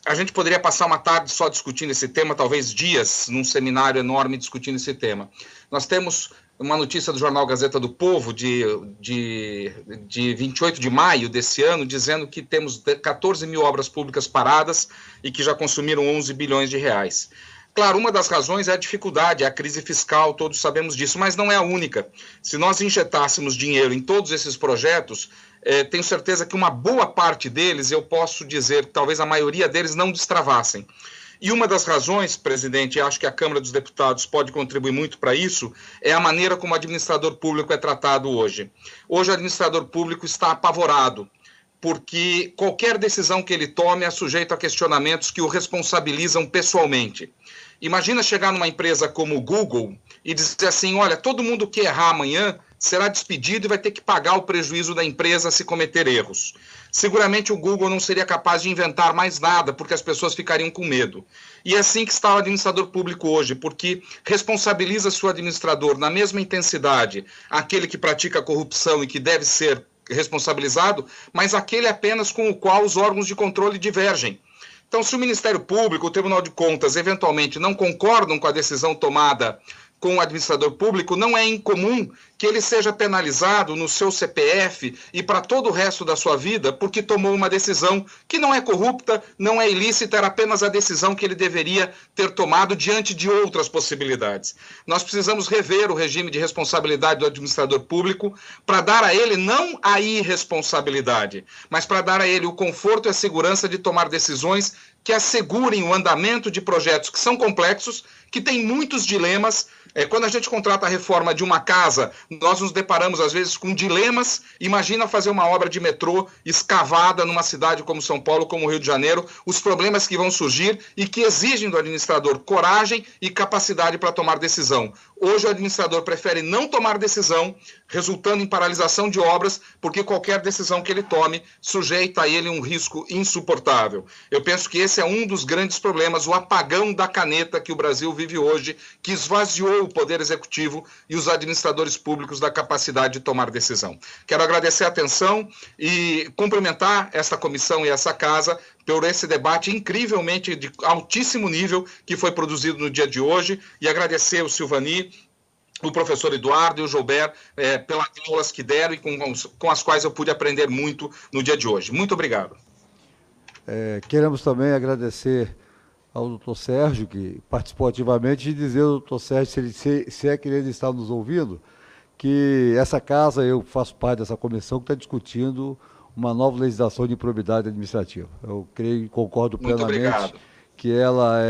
Speaker 4: a gente poderia passar uma tarde só discutindo esse tema, talvez dias, num seminário enorme discutindo esse tema. Nós temos uma notícia do jornal Gazeta do Povo, de 28 de maio desse ano, dizendo que temos 14 mil obras públicas paradas e que já consumiram 11 bilhões de reais. Claro, uma das razões é a dificuldade, é a crise fiscal, todos sabemos disso, mas não é a única. Se nós injetássemos dinheiro em todos esses projetos, tenho certeza que uma boa parte deles, eu posso dizer que talvez a maioria deles não destravassem. E uma das razões, presidente, e acho que a Câmara dos Deputados pode contribuir muito para isso, é a maneira como o administrador público é tratado hoje. Hoje o administrador público está apavorado, porque qualquer decisão que ele tome é sujeito a questionamentos que o responsabilizam pessoalmente. Imagina chegar numa empresa como o Google e dizer assim, olha, todo mundo que errar amanhã será despedido e vai ter que pagar o prejuízo da empresa se cometer erros. Seguramente o Google não seria capaz de inventar mais nada, porque as pessoas ficariam com medo. E é assim que está o administrador público hoje, porque responsabiliza seu administrador na mesma intensidade, aquele que pratica corrupção e que deve ser responsabilizado, mas aquele apenas com o qual os órgãos de controle divergem. Então, se o Ministério Público, o Tribunal de Contas, eventualmente não concordam com a decisão tomada com o administrador público, não é incomum que ele seja penalizado no seu CPF e para todo o resto da sua vida porque tomou uma decisão que não é corrupta, não é ilícita, era apenas a decisão que ele deveria ter tomado diante de outras possibilidades. Nós precisamos rever o regime de responsabilidade do administrador público para dar a ele não a irresponsabilidade, mas para dar a ele o conforto e a segurança de tomar decisões que assegurem o andamento de projetos que são complexos, que têm muitos dilemas. Quando a gente contrata a reforma de uma casa, nós nos deparamos, às vezes, com dilemas. Imagina fazer uma obra de metrô escavada numa cidade como São Paulo, como Rio de Janeiro, os problemas que vão surgir e que exigem do administrador coragem e capacidade para tomar decisão. Hoje o administrador prefere não tomar decisão, resultando em paralisação de obras, porque qualquer decisão que ele tome sujeita a ele um risco insuportável. Eu penso que esse é um dos grandes problemas, o apagão da caneta que o Brasil vive hoje, que esvaziou o Poder Executivo e os administradores públicos da capacidade de tomar decisão. Quero agradecer a atenção e cumprimentar esta comissão e essa casa por esse debate incrivelmente de altíssimo nível que foi produzido no dia de hoje e agradecer o Silvani, o professor Eduardo e o Gilberto pelas aulas que deram e com as quais eu pude aprender muito no dia de hoje. Muito obrigado.
Speaker 2: Queremos também agradecer ao doutor Sérgio, que participou ativamente, e dizer ao doutor Sérgio, se é que ele está nos ouvindo, que essa casa, eu faço parte dessa comissão que está discutindo uma nova legislação de improbidade administrativa. Eu creio e concordo plenamente que ela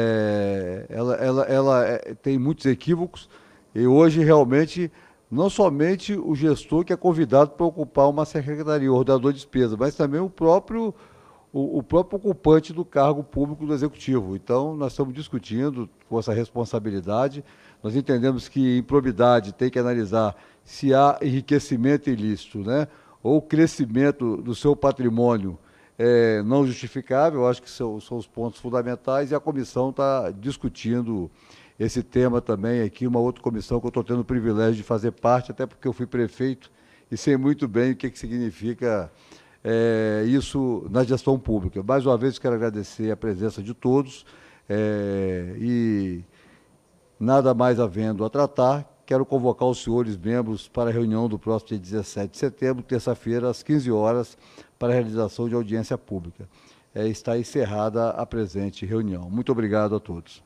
Speaker 2: tem muitos equívocos e hoje realmente não somente o gestor que é convidado para ocupar uma secretaria, o ordenador de despesa, mas também o próprio ocupante do cargo público do Executivo. Então, nós estamos discutindo com essa responsabilidade. Nós entendemos que improbidade tem que analisar se há enriquecimento ilícito, né, ou crescimento do seu patrimônio não justificável. Eu acho que são os pontos fundamentais, e a comissão está discutindo esse tema também aqui, uma outra comissão que eu estou tendo o privilégio de fazer parte, até porque eu fui prefeito e sei muito bem o que significa isso na gestão pública. Mais uma vez, quero agradecer a presença de todos e, nada mais havendo a tratar, quero convocar os senhores membros para a reunião do próximo dia 17 de setembro, terça-feira, às 15 horas, para a realização de audiência pública. Está encerrada a presente reunião. Muito obrigado a todos.